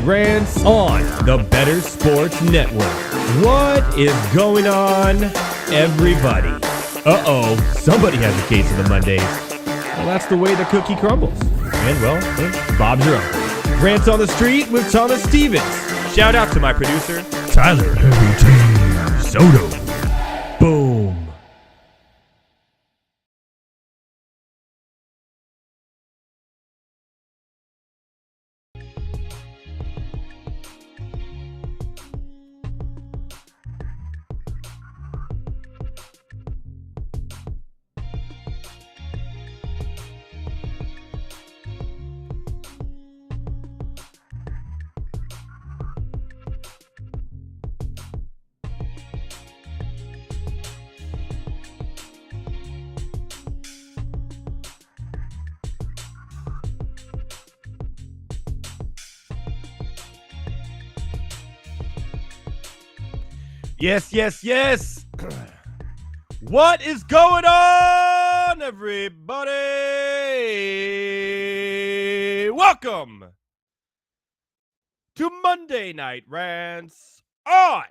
Rants on the Better Sports Network. What is going on, everybody? Somebody has a case of the Mondays. Well, that's the way the cookie crumbles. And, well, Bob's your uncle. Rants on the Street with Thomas Stevens. Shout out to my producer, Tyler Heavy T. Soto. Boom. Yes. What is going on, everybody? Welcome to Monday Night Rants on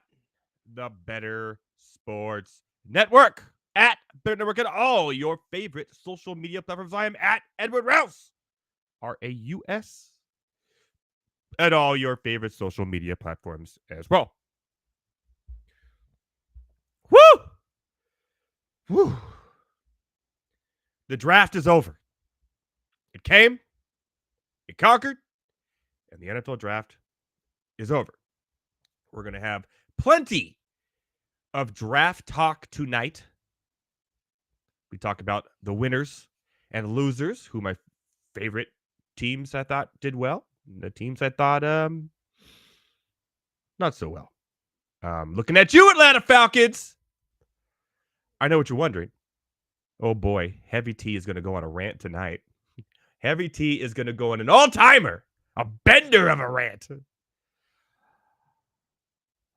the Better Sports Network. At Better Network and all your favorite social media platforms. I am at Edward Raus, R-A-U-S, at all your favorite social media platforms as well. Woo! The draft is over. It came, it conquered, and the NFL draft is over. We're going to have plenty of draft talk tonight. We talk about the winners and losers, who my favorite teams I thought did well, and the teams I thought not so well. Looking at you, Atlanta Falcons. I know what you're wondering. Oh boy, Heavy T is going to go on a rant tonight. Heavy T is going to go on an all-timer, a bender of a rant.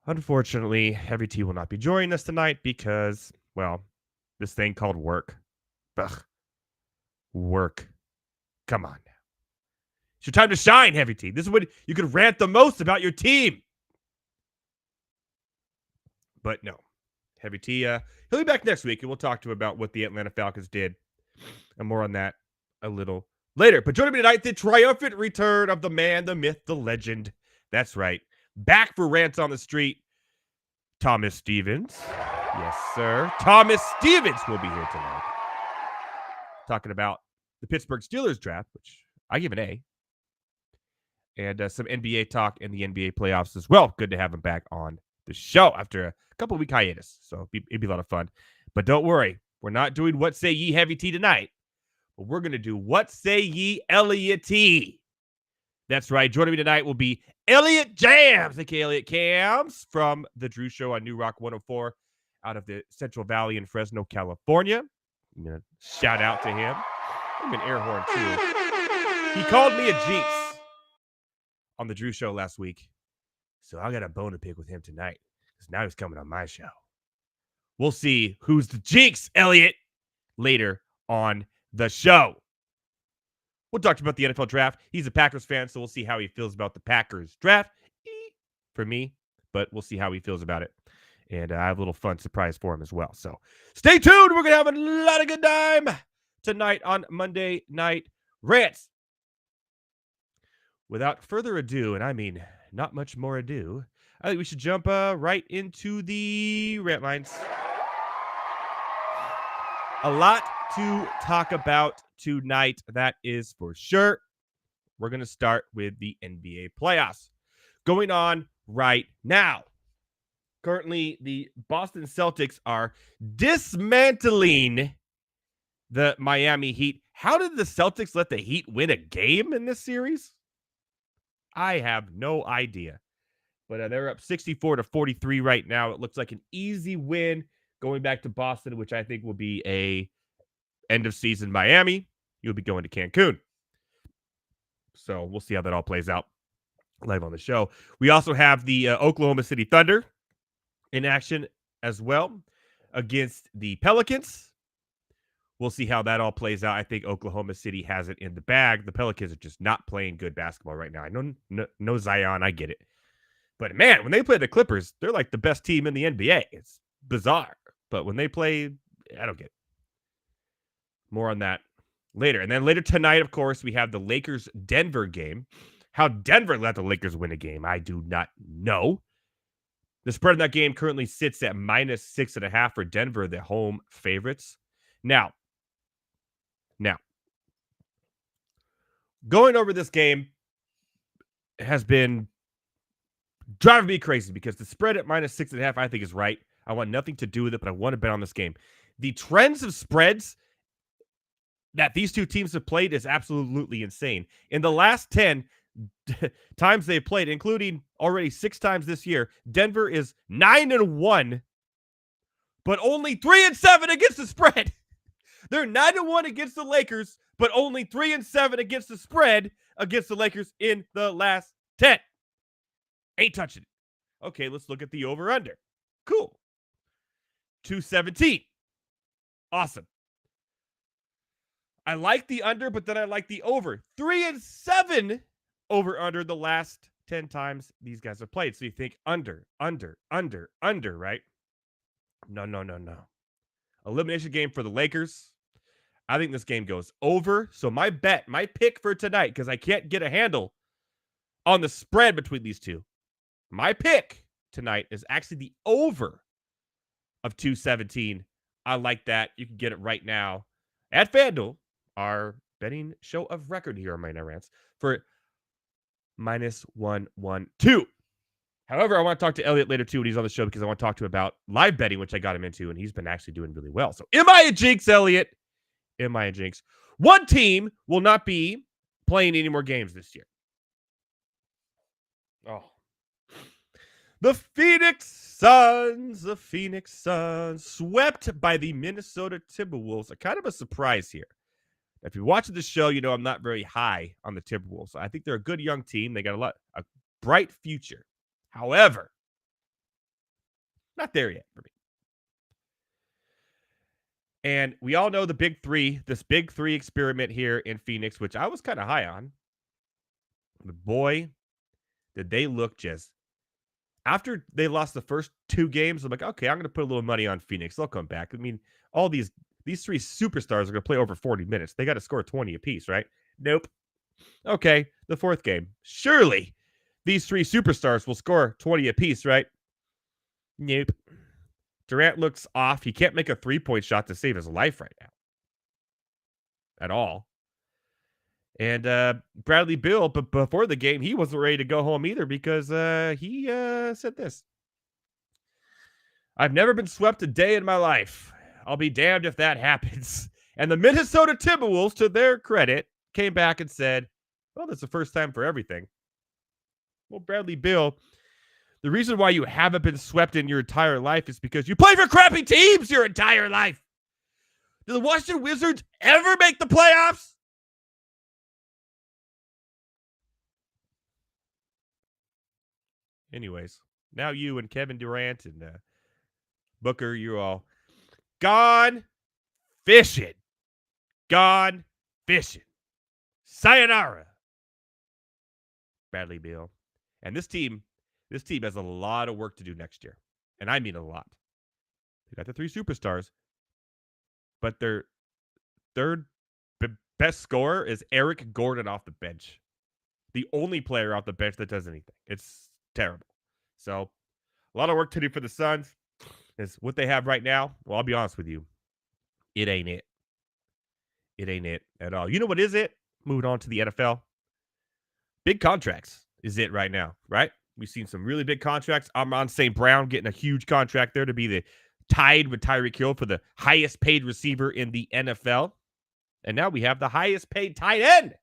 Unfortunately, Heavy T will not be joining us tonight because, well, this thing called work. Ugh. Work. Come on now. It's your time to shine, Heavy T. This is when you could rant the most about your team. But no. Heavy T, he'll be back next week, and we'll talk to him about what the Atlanta Falcons did. And more on that a little later. But joining me tonight, the triumphant return of the man, the myth, the legend. That's right. Back for Rants on the Street, Thomas Stevens. Yes, sir. Thomas Stevens will be here tonight. Talking about the Pittsburgh Steelers draft, which I give an A. And some NBA talk in the NBA playoffs as well. Good to have him back on the show after a couple week hiatus. So it'd be a lot of fun. But don't worry, we're not doing What Say Ye Heavy T tonight. But we're going to do What Say Ye Elliott T. That's right. Joining me tonight will be Elliott Kams, aka Elliott Kams, from The Drew Show on New Rock 104 out of the Central Valley in Fresno, California. I'm going to shout out to him. I'm an air horn too. He called me a jinx on The Drew Show last week. So I got a bone to pick with him tonight, because now he's coming on my show. We'll see who's the jinx, Elliott, later on the show. We'll talk about the NFL draft. He's a Packers fan, so we'll see how he feels about the Packers draft. For me, but we'll see how he feels about it. And I have a little fun surprise for him as well. So stay tuned. We're going to have a lot of good time tonight on Monday Night Rants. Without further ado, and I mean not much more ado, I think we should jump right into the rant lines. A lot to talk about tonight, that is for sure. We're going to start with the NBA playoffs going on right now. Currently, the Boston Celtics are dismantling the Miami Heat. How did the Celtics let the Heat win a game in this series? I have no idea. But they're up 64-43 right now. It looks like an easy win going back to Boston, which I think will be a end of season Miami. You'll be going to Cancun. So we'll see how that all plays out live on the show. We also have the Oklahoma City Thunder in action as well against the Pelicans. We'll see how that all plays out. I think Oklahoma City has it in the bag. The Pelicans are just not playing good basketball right now. I know no Zion, I get it. But man, when they play the Clippers, they're like the best team in the NBA. It's bizarre. But when they play, I don't get it. More on that later. And then later tonight, of course, we have the Lakers-Denver game. How Denver let the Lakers win a game, I do not know. The spread in that game currently sits at -6.5 for Denver, the home favorites. Now, going over this game has been driving me crazy because the spread at -6.5, I think, is right. I want nothing to do with it, but I want to bet on this game. The trends of spreads that these two teams have played is absolutely insane. In the last 10 times they've played, including already 6 times this year, Denver is 9-1, but only 3-7 against the spread. They're 9-1 against the Lakers, but only 3-7 against the spread against the Lakers in the last 10. Ain't touching it. Okay, let's look at the over-under. Cool. 217. Awesome. I like the under, but then I like the over. 3-7 over-under the last 10 times these guys have played. So you think under, right? No. Elimination game for the Lakers. I think this game goes over. So my pick for tonight, because I can't get a handle on the spread between these two. My pick tonight is actually the over of 217. I like that. You can get it right now at FanDuel, our betting show of record here on Monday Night Rants, for -112. However, I want to talk to Elliott later too when he's on the show because I want to talk to him about live betting, which I got him into, and he's been actually doing really well. So am I a jinx, Elliott? Am I a jinx? One team will not be playing any more games this year. Oh. The Phoenix Suns swept by the Minnesota Timberwolves. Kind of a surprise here. If you're watching the show, you know I'm not very high on the Timberwolves. I think they're a good young team. They got a bright future. However, not there yet for me. And we all know the big three, this big three experiment here in Phoenix, which I was kind of high on. But boy, did they look just... After they lost the first 2 games, I'm like, okay, I'm going to put a little money on Phoenix. They'll come back. I mean, all these 3 superstars are going to play over 40 minutes. They got to score 20 apiece, right? Nope. Okay, the 4th game. Surely these 3 superstars will score 20 apiece, right? Nope. Durant looks off. He can't make a 3-point shot to save his life right now. At all. And Bradley Beal, but before the game, he wasn't ready to go home either because he said this. I've never been swept a day in my life. I'll be damned if that happens. And the Minnesota Timberwolves, to their credit, came back and said, well, that's the first time for everything. Well, Bradley Beal, the reason why you haven't been swept in your entire life is because you play for crappy teams your entire life. Did the Washington Wizards ever make the playoffs? Anyways, now you and Kevin Durant and Booker, you're all gone fishing. Gone fishing. Sayonara. Bradley Beal. And this team has a lot of work to do next year. And I mean a lot. They got the 3 superstars. But their third best scorer is Eric Gordon off the bench. The only player off the bench that does anything. It's terrible. So, a lot of work to do for the Suns. Is what they have right now. Well, I'll be honest with you. It ain't it. It ain't it at all. You know what is it? Moving on to the NFL. Big contracts is it right now, right? We've seen some really big contracts. Amon St. Brown getting a huge contract there to be tied with Tyreek Hill for the highest paid receiver in the NFL. And now we have the highest paid tight end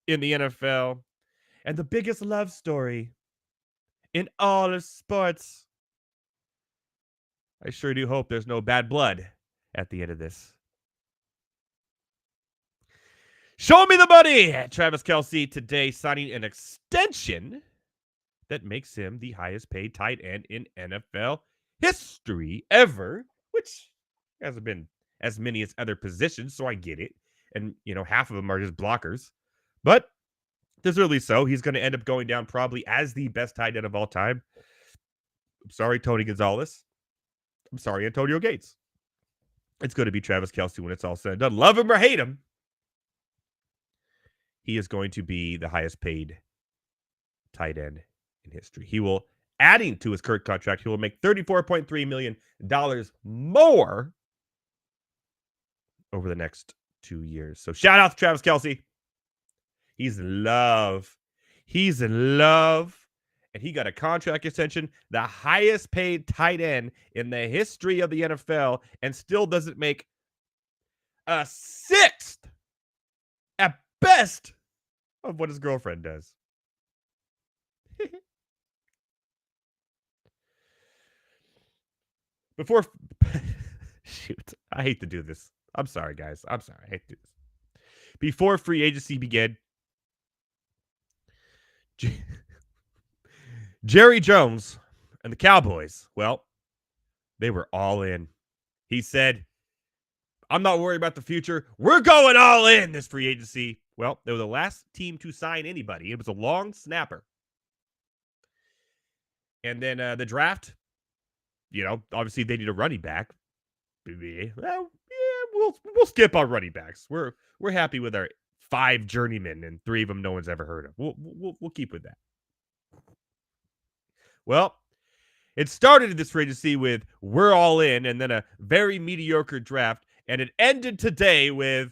in the NFL. And the biggest love story in all of sports. I sure do hope there's no bad blood at the end of this. Show me the money! Travis Kelce today signing an extension that makes him the highest paid tight end in NFL history ever, which hasn't been as many as other positions, so I get it. And, half of them are just blockers. But deservedly so. He's going to end up going down probably as the best tight end of all time. I'm sorry, Tony Gonzalez. I'm sorry, Antonio Gates. It's going to be Travis Kelce when it's all said and done. Love him or hate him, he is going to be the highest paid tight end in history. He will, adding to his current contract, he will make $34.3 million more over the next 2 years. So shout out to Travis Kelce. He's in love. He's in love. And he got a contract extension, the highest paid tight end in the history of the NFL, and still doesn't make a sixth at best of what his girlfriend does. Before, shoot, I hate to do this. I'm sorry, guys. I'm sorry. I hate to do this. Before free agency began, Jerry Jones and the Cowboys, well, they were all in. He said, I'm not worried about the future. We're going all in this free agency. Well, they were the last team to sign anybody. It was a long snapper. And then the draft, obviously they need a running back. Well, yeah, we'll skip our running backs. We're happy with our 5 journeymen and 3 of them no one's ever heard of. We'll keep with that. Well, it started in this free agency with we're all in, and then a very mediocre draft, and it ended today with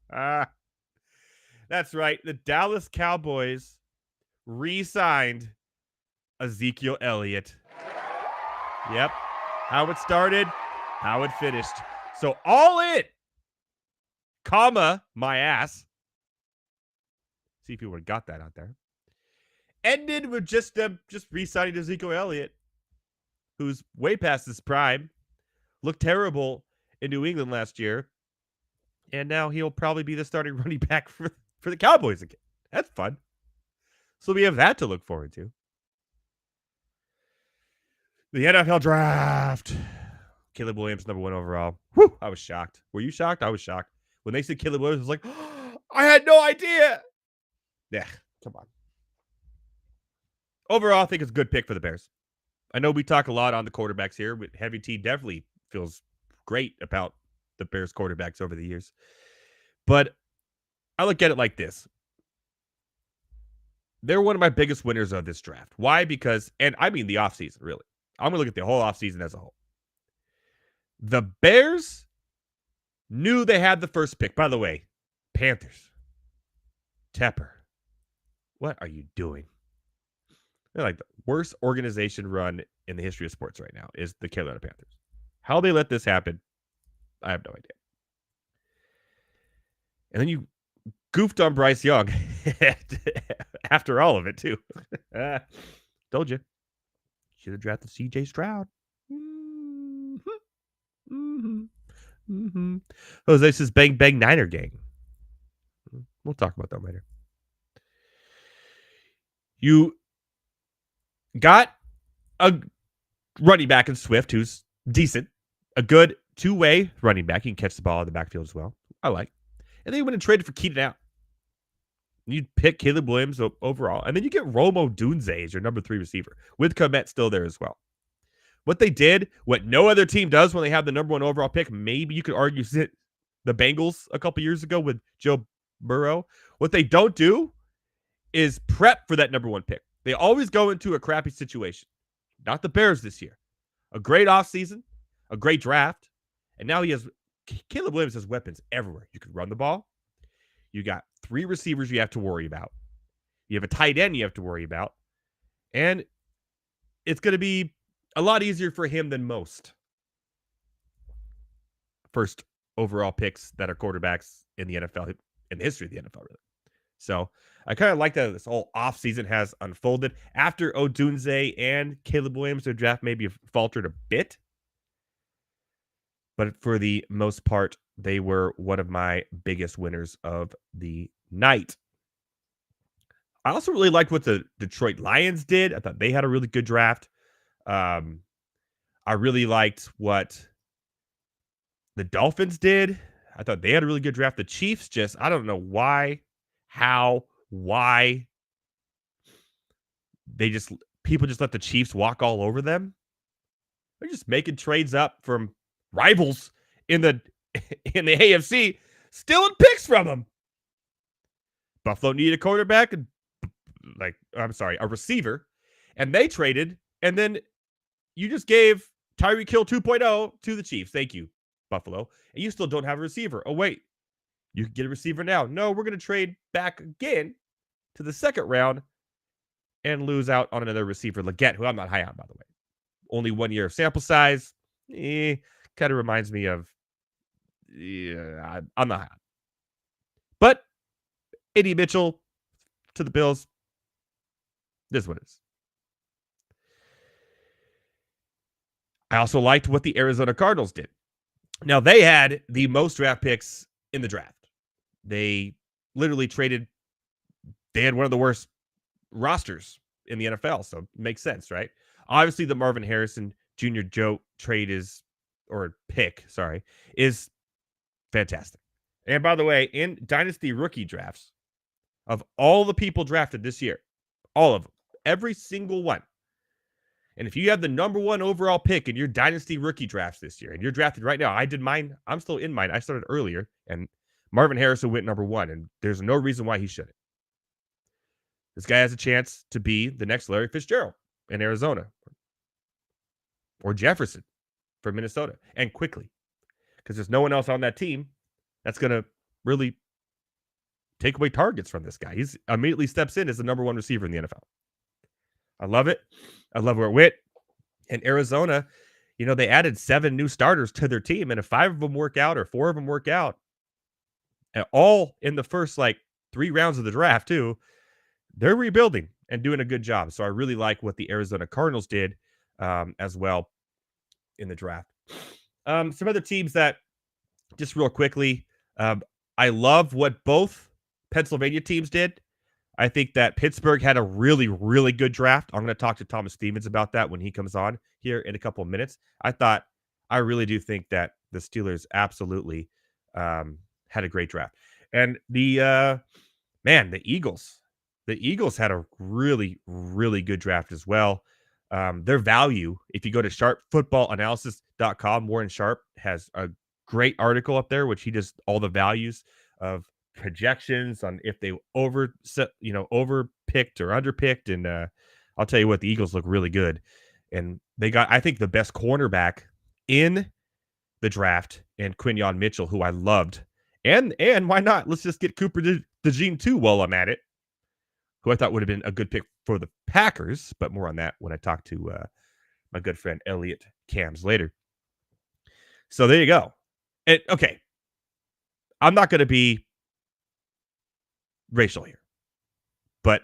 that's right, the Dallas Cowboys re-signed Ezekiel Elliott. Yep. How it started, how it finished. So all in, comma, my ass. See if you would have got that out there. Ended with just re-signing Ezekiel Elliott, who's way past his prime, looked terrible in New England last year, and now he'll probably be the starting running back for the Cowboys again. That's fun. So we have that to look forward to. The NFL draft. Caleb Williams, number 1 overall. Whew, I was shocked. Were you shocked? I was shocked. When they said Caleb Williams, I was like, oh, I had no idea. Yeah, come on. Overall, I think it's a good pick for the Bears. I know we talk a lot on the quarterbacks here, but Heavy T definitely feels great about the Bears quarterbacks over the years. But I look at it like this. They're one of my biggest winners of this draft. Why? Because, and I mean the offseason, really. I'm going to look at the whole offseason as a whole. The Bears knew they had the first pick. By the way, Panthers. Tepper. What are you doing? They're like the worst organization run in the history of sports right now is the Carolina Panthers. How they let this happen, I have no idea. And then you goofed on Bryce Young after all of it, too. Told you. Should have drafted C.J. Stroud. Jose says bang, bang, Niner gang. We'll talk about that later. You got a running back in Swift who's decent. A good 2-way running back. You can catch the ball in the backfield as well. I like. And then you went and traded for Keenan Allen. You'd pick Caleb Williams overall. And then you get Romo Dunze as your number 3 receiver with Kmet still there as well. What they did, what no other team does when they have the number 1 overall pick, maybe you could argue the Bengals a couple years ago with Joe Burrow. What they don't do is prep for that number 1 pick. They always go into a crappy situation. Not the Bears this year. A great offseason, a great draft, and now Caleb Williams has weapons everywhere. You can run the ball. You got 3 receivers you have to worry about. You have a tight end you have to worry about. And it's going to be a lot easier for him than most first overall picks that are quarterbacks in the NFL, in the history of the NFL, really. So I kind of like that this whole offseason has unfolded. After Odunze and Caleb Williams, their draft maybe faltered a bit. But for the most part, they were one of my biggest winners of the night. I also really liked what the Detroit Lions did. I thought they had a really good draft. I I really liked what the Dolphins did. I thought they had a really good draft. The Chiefs just, I don't know why, how, why they just, people just let the Chiefs walk all over them. They're just making trades up from rivals in the in the AFC, stealing picks from them. Buffalo needed a quarterback and a receiver, and they traded, and then you just gave Tyreek Hill 2.0 to the Chiefs. Thank you, Buffalo. And you still don't have a receiver. Oh, wait. You can get a receiver now. No, we're going to trade back again to the second round and lose out on another receiver, Leggett, who I'm not high on, by the way. Only 1 year of sample size. Kind of reminds me of, I'm not high on. But Eddie Mitchell to the Bills. This is what it is. I also liked what the Arizona Cardinals did. Now, they had the most draft picks in the draft. They literally traded. They had one of the worst rosters in the NFL, so it makes sense, right? Obviously, the Marvin Harrison Jr. pick is fantastic. And by the way, in Dynasty rookie drafts, of all the people drafted this year, all of them, every single one, and if you have the number one overall pick in your Dynasty rookie drafts this year, and you're drafted right now, I did mine. I'm still in mine. I started earlier, and Marvin Harrison went number one, and there's no reason why he shouldn't. This guy has a chance to be the next Larry Fitzgerald in Arizona, or Jefferson for Minnesota, and quickly, because there's no one else on that team that's going to really take away targets from this guy. He's immediately steps in as the number one receiver in the NFL. I love it. I love where it went. And Arizona, they added 7 new starters to their team, and if 5 of them work out or 4 of them work out, and all in the first 3 rounds of the draft too, they're rebuilding and doing a good job. So I really like what the Arizona Cardinals did as well in the draft. Some other teams that, just real quickly, I love what both Pennsylvania teams did. I think that Pittsburgh had a really, really good draft. I'm going to talk to Thomas Stevens about that when he comes on here in a couple of minutes. I really do think that the Steelers absolutely had a great draft. And the Eagles. The Eagles had a really, really good draft as well. Their value, if you go to sharpfootballanalysis.com, Warren Sharp has a great article up there, which he does all the values of projections on if they overpicked or underpicked. And I'll tell you what, the Eagles look really good. And they got, I think, the best cornerback in the draft, and Quinyon Mitchell, who I loved. And why not? Let's just get Cooper DeJean too while I'm at it, who I thought would have been a good pick for the Packers, but more on that when I talk to my good friend Elliott Kams later. So there you go. Okay, I'm not going to be racial here, but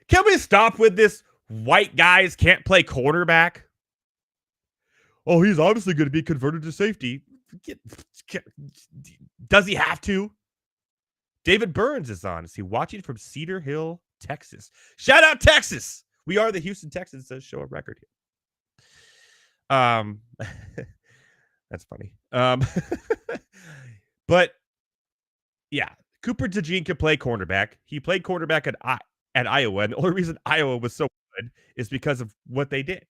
can we stop with this white guys can't play quarterback? Oh, he's obviously going to be converted to safety. Does he have to? David Burns is on. Is he watching from Cedar Hill, Texas? Shout out Texas. We are the Houston Texans. Does show a record here. That's funny. But yeah, Cooper DeJean can play cornerback. He played cornerback at Iowa, and the only reason Iowa was so good is because of what they did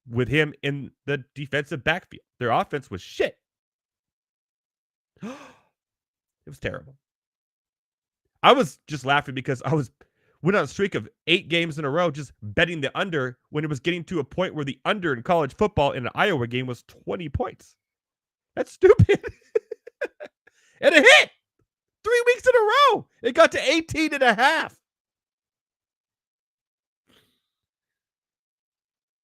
with him in the defensive backfield. Their offense was shit. It was terrible. I was just laughing because I went on a streak of 8 games in a row just betting the under when it was getting to a point where the under in college football in an Iowa game was 20 points. That's stupid. And it hit 3 weeks in a row. It got to 18 and a half.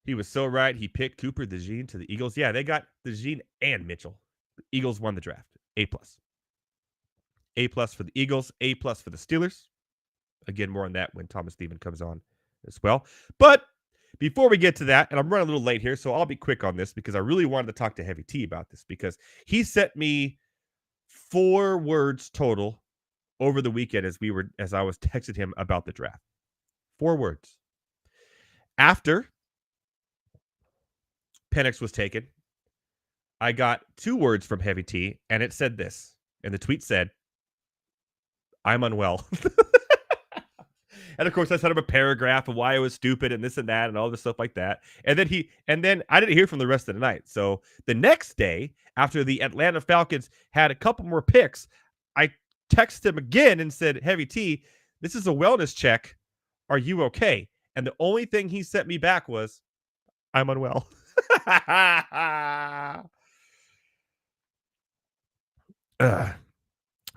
He was so right. He picked Cooper DeJean to the Eagles. Yeah, they got DeJean and Mitchell. The Eagles won the draft. A+. A+ for the Eagles. A+ for the Steelers. Again, more on that when Thomas Stevens comes on as well. But before we get to that, and I'm running a little late here, so I'll be quick on this because I really wanted to talk to Heavy T about this because he sent me 4 words total over the weekend as I was texting him about the draft. 4 words. After Penix was taken, I got 2 words from Heavy T, and it said this. And the tweet said, "I'm unwell." And of course, I sent him a paragraph of why I was stupid and this and that and all this stuff like that. And then I didn't hear from the rest of the night. So the next day, after the Atlanta Falcons had a couple more picks, I texted him again and said, "Heavy T, this is a wellness check. Are you okay?" And the only thing he sent me back was, "I'm unwell."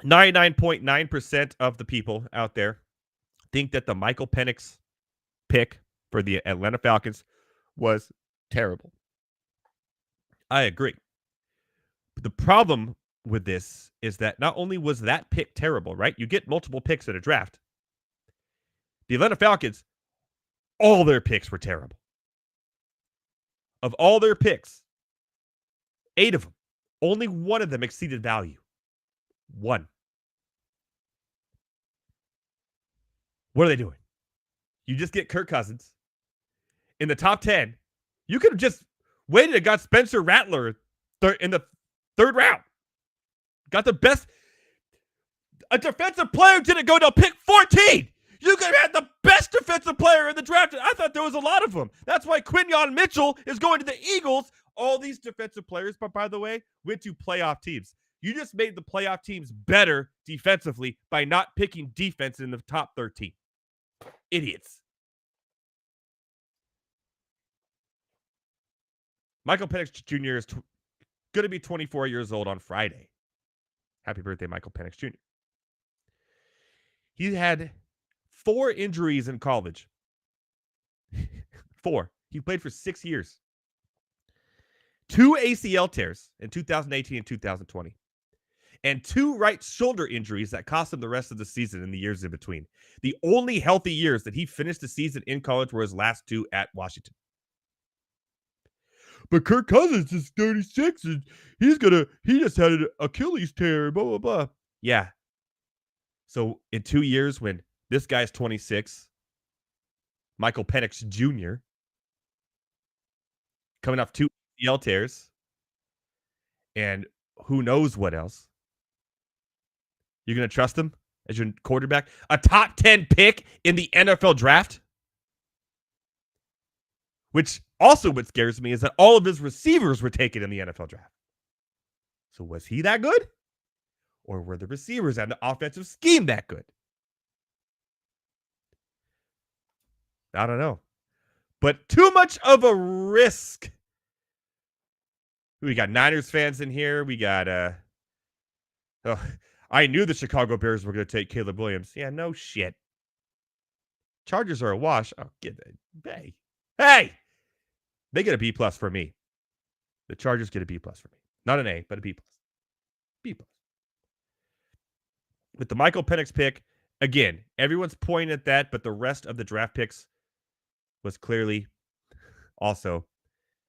99.9% of the people out there think that the Michael Penix pick for the Atlanta Falcons was terrible. I agree. But the problem with this is that not only was that pick terrible, right? You get multiple picks in a draft. The Atlanta Falcons, all their picks were terrible. Of all their picks, 8 of them, only 1 of them exceeded value. 1. What are they doing? You just get Kirk Cousins in the top 10. You could have just waited and got Spencer Rattler in the 3rd round. Got the best. A defensive player didn't go to pick 14. You could have had the best defensive player in the draft. I thought there was a lot of them. That's why Quinyon Mitchell is going to the Eagles. All these defensive players, but by the way, went to playoff teams. You just made the playoff teams better defensively by not picking defense in the top 13. Idiots. Michael Penix Jr. is going to be 24 years old on Friday. Happy birthday, Michael Penix Jr. He had 4 injuries in college. 4. He played for 6 years. 2 ACL tears in 2018 and 2020. And 2 right shoulder injuries that cost him the rest of the season in the years in between. The only healthy years that he finished the season in college were his last 2 at Washington. But Kirk Cousins is 36 and he just had an Achilles tear, blah, blah, blah. Yeah. So in 2 years, when this guy's 26, Michael Penix Jr., coming off 2 ACL tears, and who knows what else. You're going to trust him as your quarterback? A top 10 pick in the NFL draft? Which also what scares me is that all of his receivers were taken in the NFL draft. So was he that good? Or were the receivers and the offensive scheme that good? I don't know. But too much of a risk. We got Niners fans in here. We got I knew the Chicago Bears were going to take Caleb Williams. Yeah, no shit. Chargers are a wash. Oh, get that. Hey! They get a B+ for me. The Chargers get a B+ for me. Not an A, but a B+. B+. With the Michael Penix pick, again, everyone's pointing at that, but the rest of the draft picks was clearly also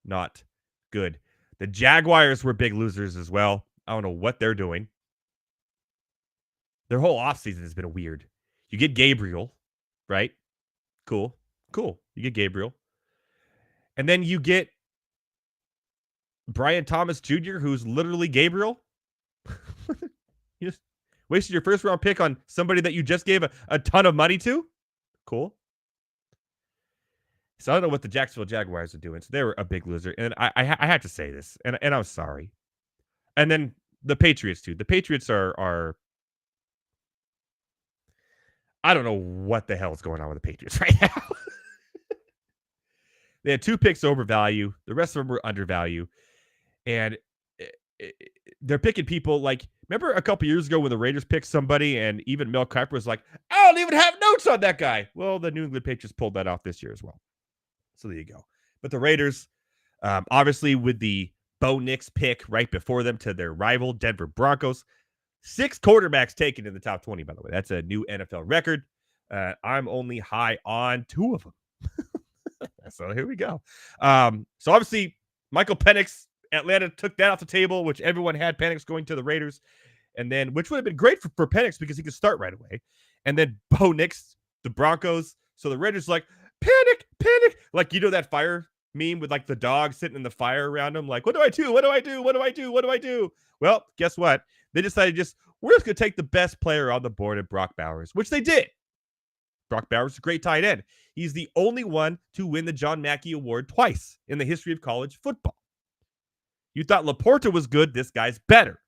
not good. The Jaguars were big losers as well. I don't know what they're doing. Their whole offseason has been weird. You get Gabriel, right? Cool. You get Gabriel. And then you get Brian Thomas Jr., who's literally Gabriel. You just wasted your 1st round pick on somebody that you just gave a ton of money to? Cool. So I don't know what the Jacksonville Jaguars are doing. So they were a big loser. And I had to say this, and I'm sorry. And then the Patriots, too. The Patriots are I don't know what the hell is going on with the Patriots right now. They had 2 picks over value. The rest of them were undervalue. And they're picking people like, remember a couple years ago when the Raiders picked somebody and even Mel Kiper was like, I don't even have notes on that guy. Well, the New England Patriots pulled that off this year as well. So there you go. But the Raiders, obviously with the Bo Nix pick right before them to their rival Denver Broncos, 6 quarterbacks taken in the top 20, by the way. That's a new NFL record. I'm only high on 2 of them. So here we go. So obviously, Michael Penix, Atlanta took that off the table, which everyone had Penix going to the Raiders. And then, which would have been great for Penix because he could start right away. And then Bo Nix, the Broncos. So the Raiders like, panic. Like, you know that fire meme with like the dog sitting in the fire around him? Like, what do I do? What do I do? What do I do? What do I do? Well, guess what? They decided we're just going to take the best player on the board at Brock Bowers, which they did. Brock Bowers is a great tight end. He's the only one to win the John Mackey Award twice in the history of college football. You thought Laporta was good. This guy's better.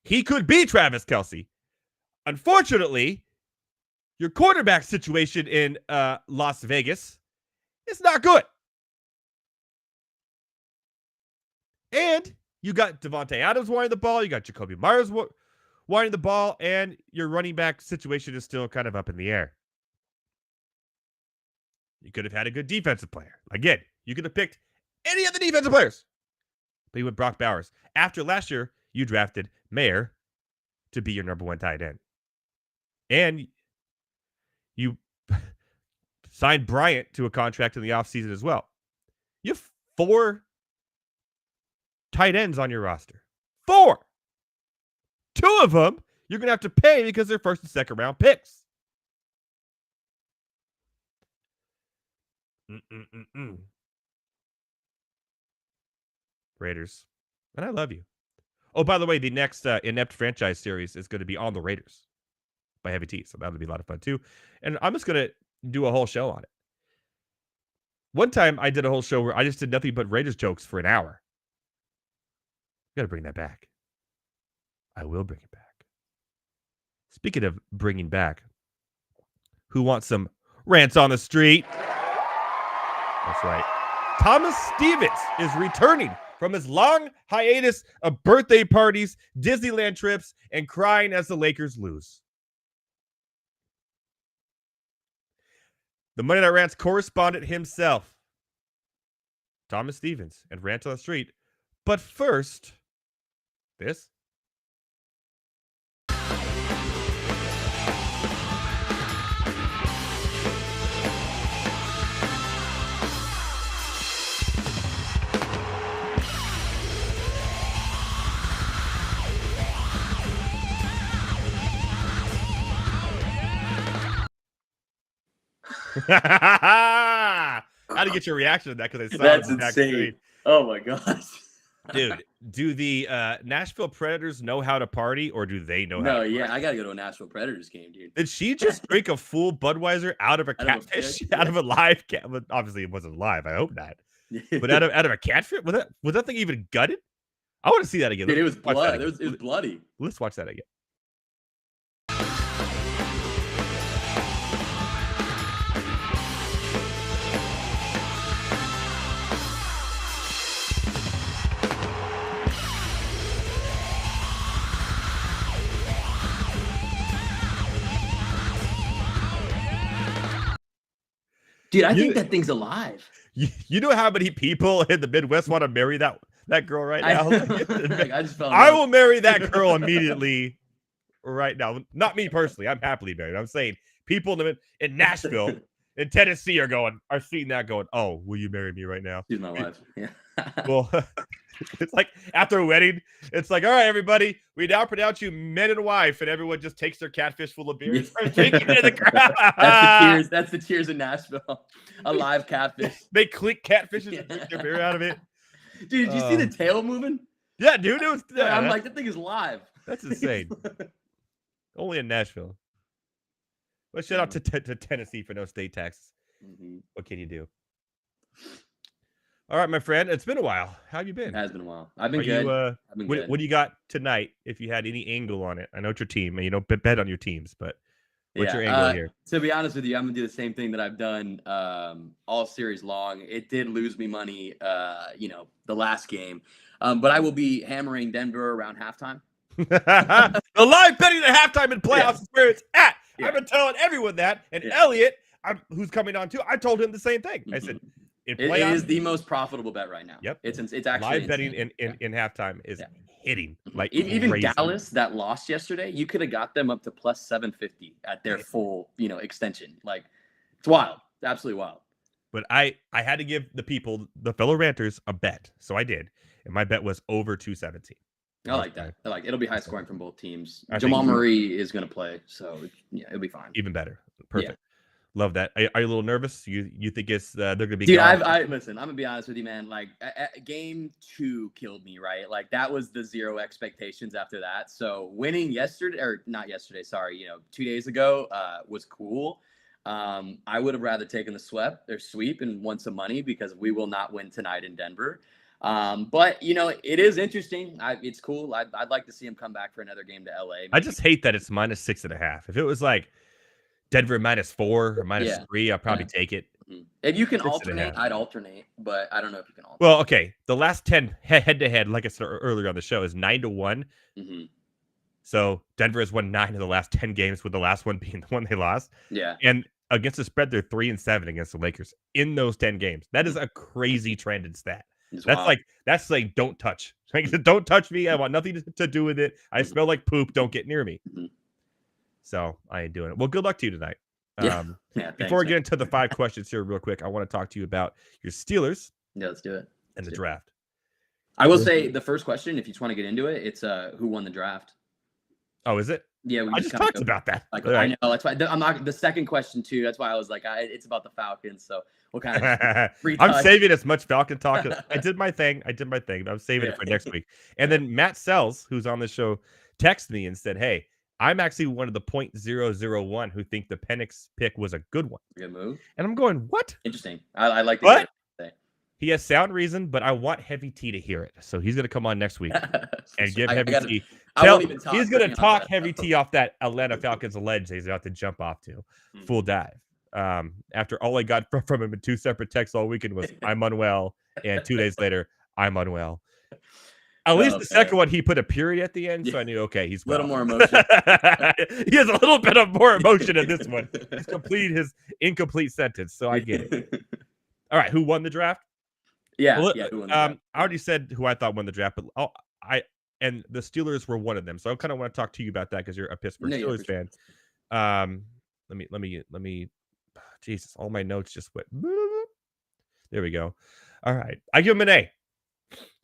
He could be Travis Kelce. Unfortunately, your quarterback situation in Las Vegas is not good. And you got Devontae Adams wanting the ball. You got Jacoby Myers wanting the ball. And your running back situation is still kind of up in the air. You could have had a good defensive player. Again, you could have picked any of the defensive players. But you went Brock Bowers. After last year, you drafted Mayer to be your number one tight end. And you signed Bryant to a contract in the offseason as well. You have 4 tight ends on your roster. 4. 2 of them you're going to have to pay because they're first and second round picks. Raiders. And I love you. Oh, by the way, the next Inept franchise series is going to be on the Raiders by Heavy T. So that'll be a lot of fun too. And I'm just going to do a whole show on it. One time I did a whole show where I just did nothing but Raiders jokes for an hour. Got to bring that back. I will bring it back. Speaking of bringing back, who wants some rants on the street? That's right. Thomas Stevens is returning from his long hiatus of birthday parties, Disneyland trips, and crying as the Lakers lose. The Monday Night Rants correspondent himself, Thomas Stevens, and Rant on the Street. But first, this. How to get your reaction to that? Because I saw that's insane. Oh my gosh, dude! Do the Nashville Predators know how to party, or do they know? how to yeah, I gotta go to a Nashville Predators game, dude. Did she just drink a full Budweiser out of a catfish? Out of a live cat? Obviously, it wasn't live. I hope not. But out of a catfish? Was that thing even gutted? I want to see that again. Dude, it was blood. It was bloody. Let's watch that again. Dude, I think that thing's alive. You know how many people in the Midwest want to marry that girl right now? I will marry that girl immediately right now. Not me personally. I'm happily married. I'm saying people in Nashville, in Tennessee are seeing that going, oh, will you marry me right now? She's my wife. Yeah. Well, it's like after a wedding, it's like, all right, everybody, we now pronounce you man and wife, and everyone just takes their catfish full of beer and starts drinking it in the crowd. That's the cheers in Nashville. A live catfish. They click catfishes and drink their beer out of it. Dude, did you see the tail moving? Yeah, dude. It was. I'm like, that thing is live. That's insane. Only in Nashville. Well, shout out to Tennessee for no state taxes. Mm-hmm. What can you do? All right, my friend. It's been a while. How have you been? It has been a while. I've been good. I've been good. What do you got tonight? If you had any angle on it, I know it's your team, and you don't bet on your teams, but what's your angle here? To be honest with you, I'm gonna do the same thing that I've done all series long. It did lose me money, the last game, but I will be hammering Denver around halftime. The live betting at halftime in playoffs is where it's at. Yeah. I've been telling everyone that, and Elliott, who's coming on too, I told him the same thing. Mm-hmm. I said, it is the most profitable bet right now. Yep, it's actually live betting in halftime is hitting like even crazy. Dallas that lost yesterday. You could have got them up to plus 750 at their full extension. Like it's wild, it's absolutely wild. But I had to give the fellow ranters a bet, so I did, and my bet was over 217. I like that. It'll be high scoring from both teams. Jamal Murray is going to play, so it'll be fine. Even better. Perfect. Love that. Are you a little nervous? You think it's they're gonna be Dude, gone? listen. I'm gonna be honest with you, man. Like, game 2 killed me, right? Like, that was the zero expectations after that. So winning yesterday, or not yesterday, sorry, 2 days ago, was cool. I would have rather taken the sweep and won some money because we will not win tonight in Denver. But it is interesting. It's cool. I'd like to see him come back for another game to LA. I just hate that it's -6.5. If it was like Denver -4 or -3, I'll probably take it. If you can 6.5. alternate, I'd alternate, but I don't know if you can alternate. Well, okay. The last 10 head-to-head, like I said earlier on the show, is 9-1. So Denver has won 9 of the last 10 games, with the last one being the one they lost. Yeah. And against the spread, they're 3-7 against the Lakers in those 10 games. That is a crazy trended stat. That's like don't touch. Don't touch me. I want nothing to do with it. I smell like poop. Don't get near me. So I ain't doing it. Well, good luck to you tonight. Before we get into the 5 questions here real quick, I want to talk to you about your Steelers. Yeah, let's do it. And the draft. I will say the first question, if you just want to get into it, it's who won the draft. Oh, is it? Yeah, I just talked about that. Like, I know, that's why I'm not the second question too. That's why I was like, it's about the Falcons. So we'll kind of. I'm saving as much Falcon talk. I did my thing. But I'm saving it for next week. And then Matt Sells, who's on the show, texted me and said, "Hey, I'm actually one of the 0.001 who think the Penix pick was a good one. Good move." And I'm going, what? Interesting. I like the what? He has sound reason, but I want Heavy T to hear it. So he's going to come on next week and give Heavy T. He's going to talk Heavy T off that Atlanta Falcons ledge he's about to jump off to. Full dive. After all I got from him in 2 separate texts all weekend was, I'm unwell. And 2 days later, I'm unwell. At least the second one, he put a period at the end. So I knew, okay, he's well. A little more emotion. He has a little bit of more emotion in this one. He's completed his incomplete sentence. So I get it. All right. Who won the draft? Yeah, well, who won the draft? I already said who I thought won the draft, but and the Steelers were one of them. So I kind of want to talk to you about that because you're a Pittsburgh Steelers fan. Let me. Jesus, all my notes just went. There we go. All right, I give them an A.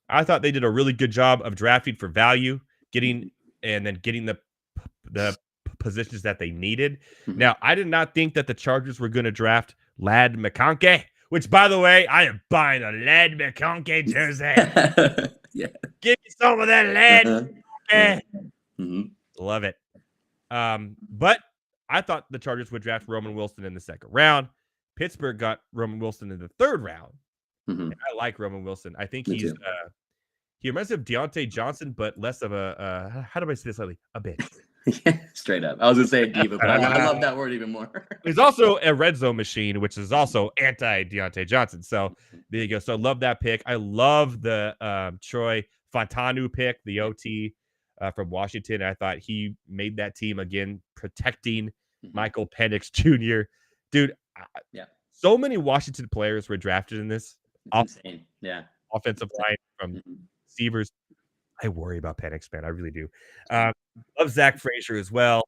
I thought they did a really good job of drafting for value, getting the positions that they needed. Now, I did not think that the Chargers were going to draft Ladd McConkey. Which, by the way, I am buying a Ladd McConkey jersey. Yeah. Give me some of that Ladd. Love it. But I thought the Chargers would draft Roman Wilson in the 2nd round. Pittsburgh got Roman Wilson in the 3rd round. And I like Roman Wilson. I think he reminds me of Deontay Johnson, but less of a how do I say this slightly? A bitch. Yeah, straight up. I was gonna say a diva, but I love that word even more. He's also a red zone machine, which is also anti Deontay Johnson. So there you go. So I love that pick. I love the Troy Fontanu pick, the OT from Washington. I thought he made that team again, protecting Michael Penix Jr. Dude, so many Washington players were drafted in this. Insane. Yeah. Offensive line from receivers. I worry about Penix, man. I really do. Love Zach Frazier as well.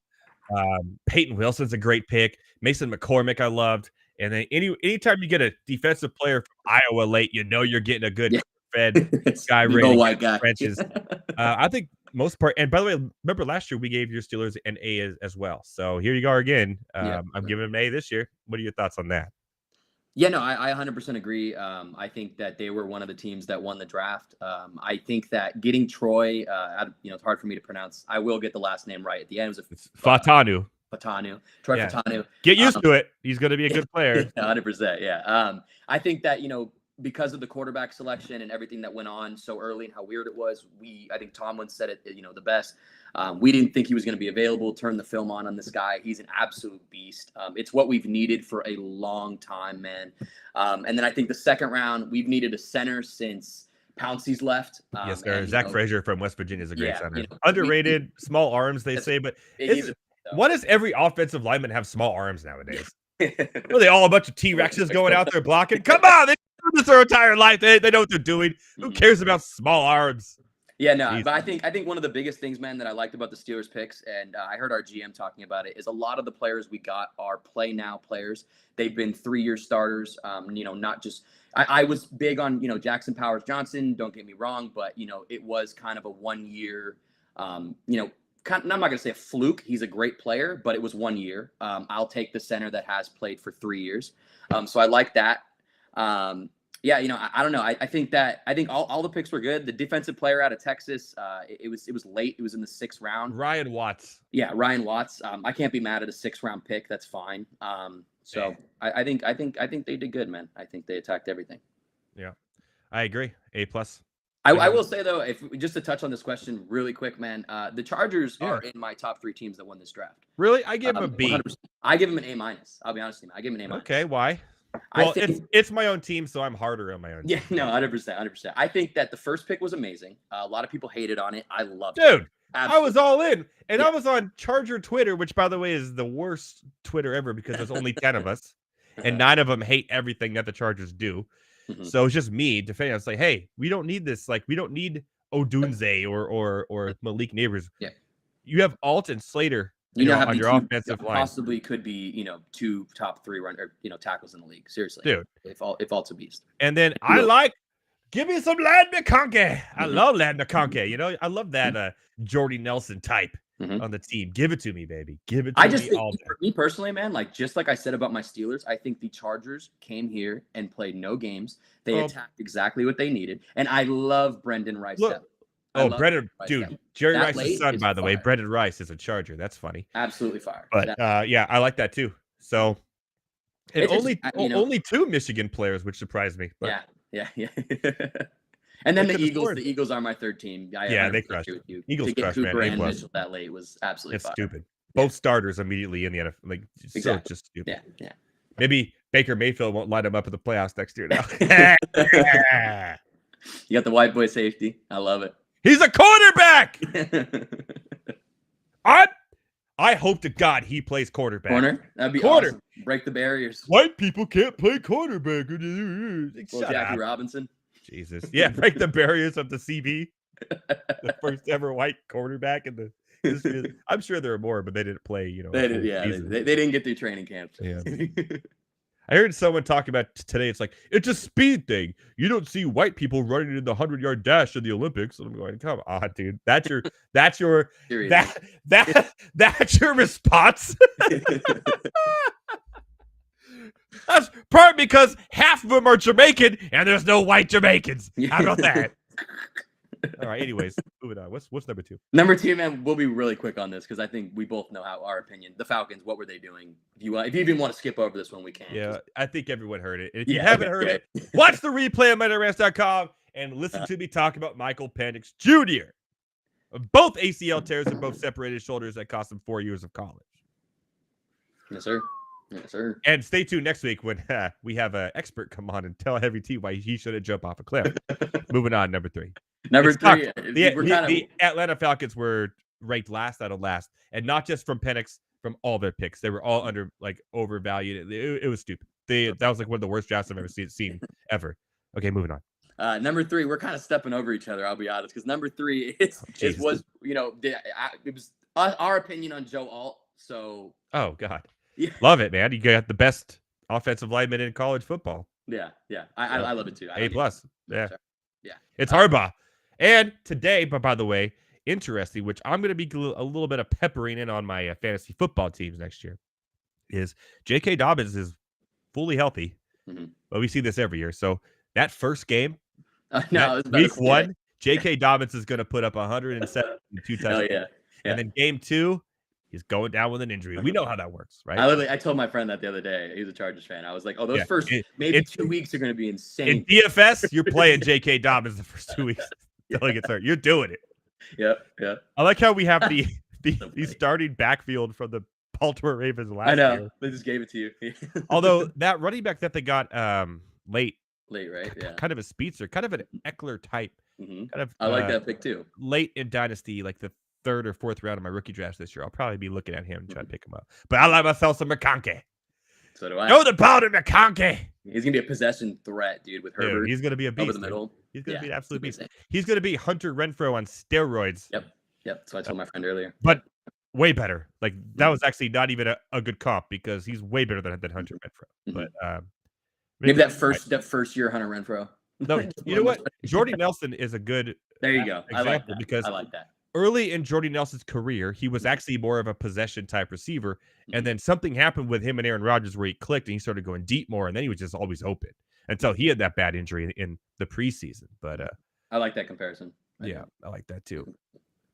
Peyton Wilson's a great pick. Mason McCormick, I loved. And then anytime you get a defensive player from Iowa late, you're getting a good fed guy ready white guy. Trenches. I think most part. And by the way, remember last year we gave your Steelers an A as well. So here you go again. I'm giving them an A this year. What are your thoughts on that? Yeah, no, I 100% agree. I think that they were one of the teams that won the draft. I think that getting Troy, it's hard for me to pronounce. I will get the last name right at the end. It was Fontanu. Troy Fontanu. Get used to it. He's going to be a good player. 100%. Yeah. I think that, because of the quarterback selection and everything that went on so early and how weird it was, I think Tomlin said it, the best. We didn't think he was going to be available. Turn the film on this guy. He's an absolute beast. It's what we've needed for a long time, man. And then I think the 2nd round, we've needed a center since Pouncey's left. Yes, sir. Zach Frazier from West Virginia is a great center. Underrated, small arms, they say, but why does every offensive lineman have small arms nowadays? Are they all a bunch of T-Rexes going out there blocking? Come on, they do this their entire life. They know what they're doing. Who cares about small arms? Yeah, no, but I think one of the biggest things, man, that I liked about the Steelers picks, and I heard our GM talking about it, is a lot of the players we got are play now players. They've been 3-year starters. Not just I was big on Jackson Powers Johnson. Don't get me wrong, but it was kind of a 1 year, I'm not going to say a fluke. He's a great player, but it was 1 year. I'll take the center that has played for 3 years. So I like that. Yeah, I don't know. I think all the picks were good. The defensive player out of Texas, it was late. It was in the 6th round. Ryan Watts. Yeah, Ryan Watts. I can't be mad at a 6th round pick. That's fine. So I think they did good, man. I think they attacked everything. Yeah, I agree. A+. I will say though, if just to touch on this question really quick, man, the Chargers are in my top 3 teams that won this draft. Really? I give him a B. 100%. I give him an A-. I'll be honest with you. I give him an A-. Okay, why? Well, it's my own team, so I'm harder on my own. Yeah, no, 100%. I think that the first pick was amazing. A lot of people hated on it. I loved it. Dude, I was all in. And I was on Charger Twitter, which, by the way, is the worst Twitter ever because there's only 10 of us. And 9 of them hate everything that the Chargers do. So it's just me defending. I was like, hey, we don't need this. Like, we don't need Odunze or Malik Neighbors. Yeah. You have Alt and Slater on your offensive line. Possibly could be, 2 top 3 tackles in the league. Seriously. Dude. If Alt's a beast. And then give me some Lad McConkey. I love Lad McConkey. I love that Jordy Nelson type on the team. Give it to me, baby. Give it to me. I just think, for me personally, man, just like I said about my Steelers, I think the Chargers came here and played no games. They attacked exactly what they needed. And I love Brendan Rice. Brendan, dude, Jerry Rice's son, by the way, Brendan Rice is a Charger. That's funny. Absolutely fire. But yeah, I like that too. So, and only 2 Michigan players, which surprised me. But yeah. And then the Eagles are my 3rd team. They crushed it. Eagles crushed, man. Cooper and Mitchell that late was absolutely fire. Stupid. Both starters immediately in the NFL. Like, so just stupid. Yeah. Maybe Baker Mayfield won't line him up in the playoffs next year now. You got the white boy safety. I love it. He's a quarterback. I hope to God he plays quarterback. Corner? That'd be awesome. Break the barriers. White people can't play quarterback. Jackie Robinson. Jesus. Yeah, break the barriers of the CB. The first ever white quarterback in the history. I'm sure there are more, but they didn't play, They didn't get through training camp. Yeah. I heard someone talk about today. It's like, it's a speed thing. You don't see white people running in the 100-yard dash in the Olympics. And I'm going, come on, dude. That's your response. That's part because half of them are Jamaican and there's no white Jamaicans. How about that? All right. Anyways, moving on. What's number 2? Number 2, man. We'll be really quick on this because I think we both know our opinion. The Falcons. What were they doing? If you even want to skip over this one, we can. Yeah, I think everyone heard it. If you haven't heard it, watch the replay on MoneyRants.com and listen to me talk about Michael Penix Jr. Both ACL tears and both separated shoulders that cost him 4 years of college. Yes, sir. Yes, sir. And stay tuned next week when we have an expert come on and tell Heavy T why he shouldn't jump off a cliff. Moving on, number 3. Number 3. The Atlanta Falcons were ranked last out of last, and not just from Penix, from all their picks. They were all overvalued. It was stupid. That was one of the worst drafts I've ever seen ever. Okay, moving on. Number 3, we're kind of stepping over each other. I'll be honest, because number 3 it was our opinion on Joe Alt. So God. Yeah. Love it, man. You got the best offensive lineman in college football. Yeah. I love it too. A+. Yeah. Sure. Yeah. It's Harbaugh. And today, but by the way, interesting, which I'm going to be a little bit of peppering in on my fantasy football teams next year, is J.K. Dobbins is fully healthy. But we see this every year. So that first game, week 1, J.K. Dobbins is going to put up 172 touchdowns. Yeah. And then game 2, he's going down with an injury. We know how that works, right? I told my friend that the other day. He's a Chargers fan. I was like, those first 2 weeks are going to be insane. In DFS, you're playing J.K. Dobbins the first 2 weeks until he gets hurt. You're doing it. Yep. I like how we have the starting backfield from the Baltimore Ravens last year. I know. They just gave it to you. Although that running back that they got late, right? Yeah. Kind of a speedster, kind of an Eckler type. I like that pick too. Late in Dynasty, like the 3rd or 4th round of my rookie drafts this year. I'll probably be looking at him and trying to pick him up. But I like myself some McConkey. So do I. Know the ball to McConkey. He's gonna be a possession threat, dude. With Herbert, he's gonna be a beast. Over the middle. He's gonna be an absolute beast. He's gonna be Hunter Renfrow on steroids. Yep. That's what I told my friend earlier. But way better. Like that was actually not even a good comp because he's way better than Hunter Renfrow. But maybe that first year Hunter Renfrow. No, you know what? Jordy Nelson is a good. There you go. Example I like that. Because I like that. early in Jordy Nelson's career, he was actually more of a possession type receiver. And then something happened with him and Aaron Rodgers where he clicked and he started going deep more. And then he was just always open until he had that bad injury in the preseason. But I like that comparison. I like that too.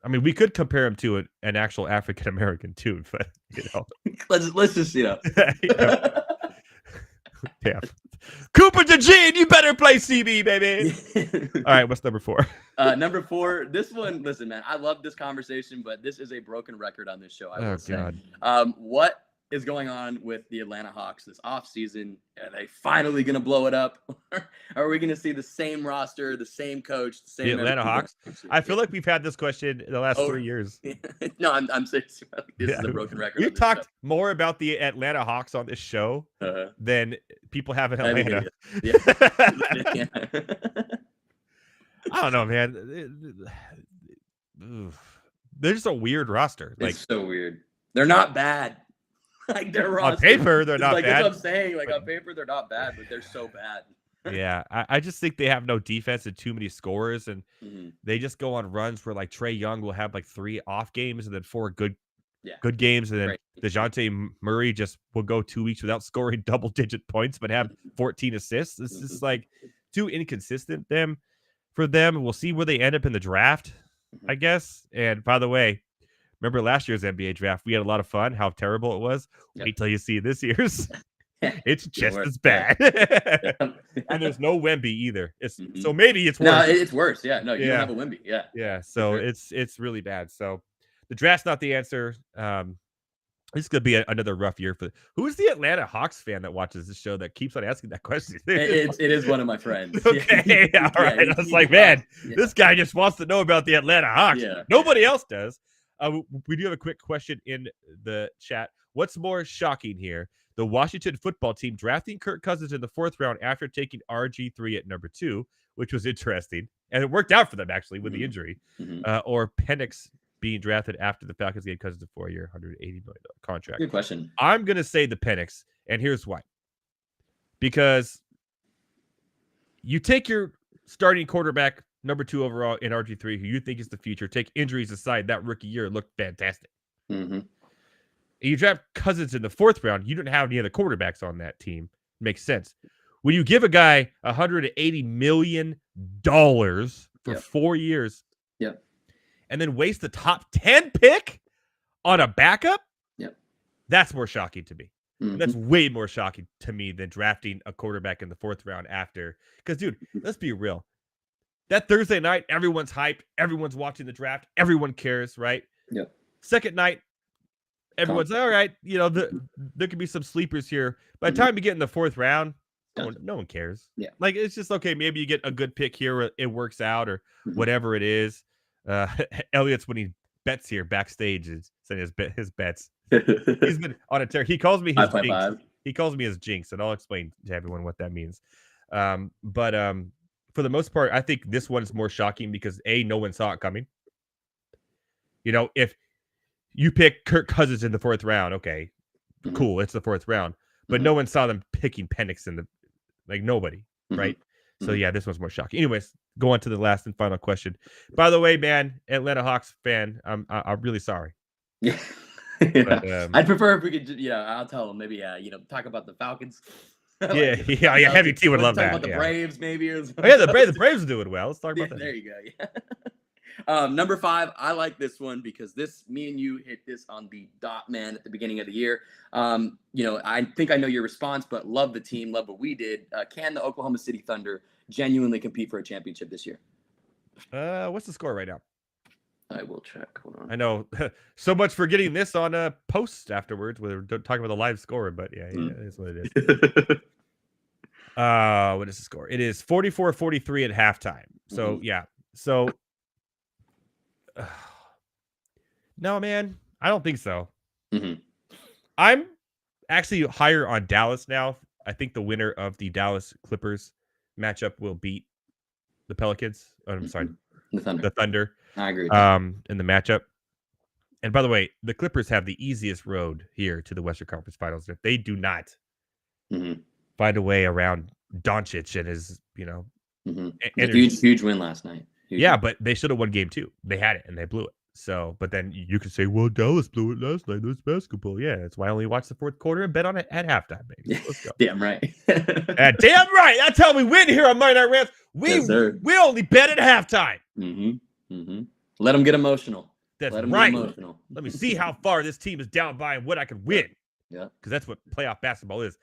I mean, we could compare him to an actual African American too, but let's just damn. Cooper DeJean, you better play CB, baby. All right, what's number 4? Number 4, this one. Listen, man, I love this conversation, but this is a broken record on this show. I will say. God. What is going on with the Atlanta Hawks this offseason? Are they finally going to blow it up? Are we going to see the same roster, the same coach, the same the Atlanta Hawks? I feel like we've had this question in the last 3 years. No, I'm serious. This is a broken record. We've talked more about the Atlanta Hawks on this show than people have in Atlanta. I don't know, man. They're just a weird roster. It's so weird. They're not bad. Like they're roster. On paper, they're not bad. That's what I'm saying. Like on paper, they're not bad, but they're so bad. Yeah, I just think they have no defense and too many scorers, and they just go on runs where like Trae Young will have like 3 off games and then 4 good games, and then DeJounte Murray just will go 2 weeks without scoring double-digit points but have 14 assists. It's just like too inconsistent for them. We'll see where they end up in the draft, I guess. And by the way, remember last year's NBA draft? We had a lot of fun. How terrible it was. Wait till you see this year's. It's just as bad. And there's no Wemby either. So maybe it's worse. No, it's worse. Yeah. No, you don't have a Wemby. Yeah. Yeah. So it's really bad. So the draft's not the answer. This is gonna be another rough year for. Who's the Atlanta Hawks fan that watches this show that keeps on asking that question? It is one of my friends. Okay, all right. I was like, man, this guy just wants to know about the Atlanta Hawks. Yeah. Nobody else does. We do have a quick question in the chat. What's more shocking here? The Washington football team drafting Kirk Cousins in the 4th round after taking RG3 at number 2, which was interesting. And it worked out for them, actually, with the injury. Or Penix being drafted after the Falcons gave Cousins a 4-year, $180 million contract. Good question. I'm going to say the Penix, and here's why. Because you take your starting quarterback, number 2 overall in RG3, who you think is the future, take injuries aside, that rookie year looked fantastic. You draft Cousins in the 4th round, you don't have any other quarterbacks on that team. Makes sense. When you give a guy $180 million for 4 years, and then waste the top 10 pick on a backup, that's more shocking to me. That's way more shocking to me than drafting a quarterback in the 4th round after. Because, dude, let's be real. That Thursday night, everyone's hyped. Everyone's watching the draft. Everyone cares, right? Second night, everyone's all right. You know, there could be some sleepers here. By the time you get in the 4th round, no one cares. Like, it's just, okay, maybe you get a good pick here, or it works out, or whatever it is. Elliott's, when he bets here backstage, is saying his bets. He's been on a tear. He calls me his jinx. He calls me his jinx, and I'll explain to everyone what that means. But for the most part, I think this one is more shocking because no one saw it coming. You know, if you pick Kirk Cousins in the 4th round, okay, cool, it's the 4th round, but no one saw them picking Penix nobody, right? So yeah, this one's more shocking. Anyways, go on to the last and final question. By the way, man, Atlanta Hawks fan, I'm really sorry. But, I'd prefer if we could, I'll tell them maybe, talk about the Falcons. Heavy T would love that. Talk about the Braves, maybe. Or the Braves are doing well. Let's talk about that. There you go. Number 5, I like this one because me and you hit this on the dot, man, at the beginning of the year. I think I know your response, but love the team, love what we did. Can the Oklahoma City Thunder genuinely compete for a championship this year? What's the score right now? I will check. Hold on. I know. So much for getting this on a post afterwards. We're talking about the live score, but yeah, it is what it is. What is the score? It is 44-43 at halftime. So yeah. So no, man, I don't think so. I'm actually higher on Dallas now. I think the winner of the Dallas Clippers matchup will beat the Pelicans. Oh, I'm sorry, the Thunder. I agree. In the matchup. And by the way, the Clippers have the easiest road here to the Western Conference Finals. If they do not find a way around Doncic and his, huge win last night. But they should have won game 2. They had it and they blew it. So, but then you could say, well, Dallas blew it last night. It was basketball. Yeah, that's why I only watched the fourth quarter and bet on it at halftime, baby. Let's go. Damn right. Damn right. That's how we win here on Monday Night Rants. We only bet at halftime. Let them get emotional. That's Let them right. get emotional. Let me see how far this team is down by and what I can win. Yeah. Because that's what playoff basketball is.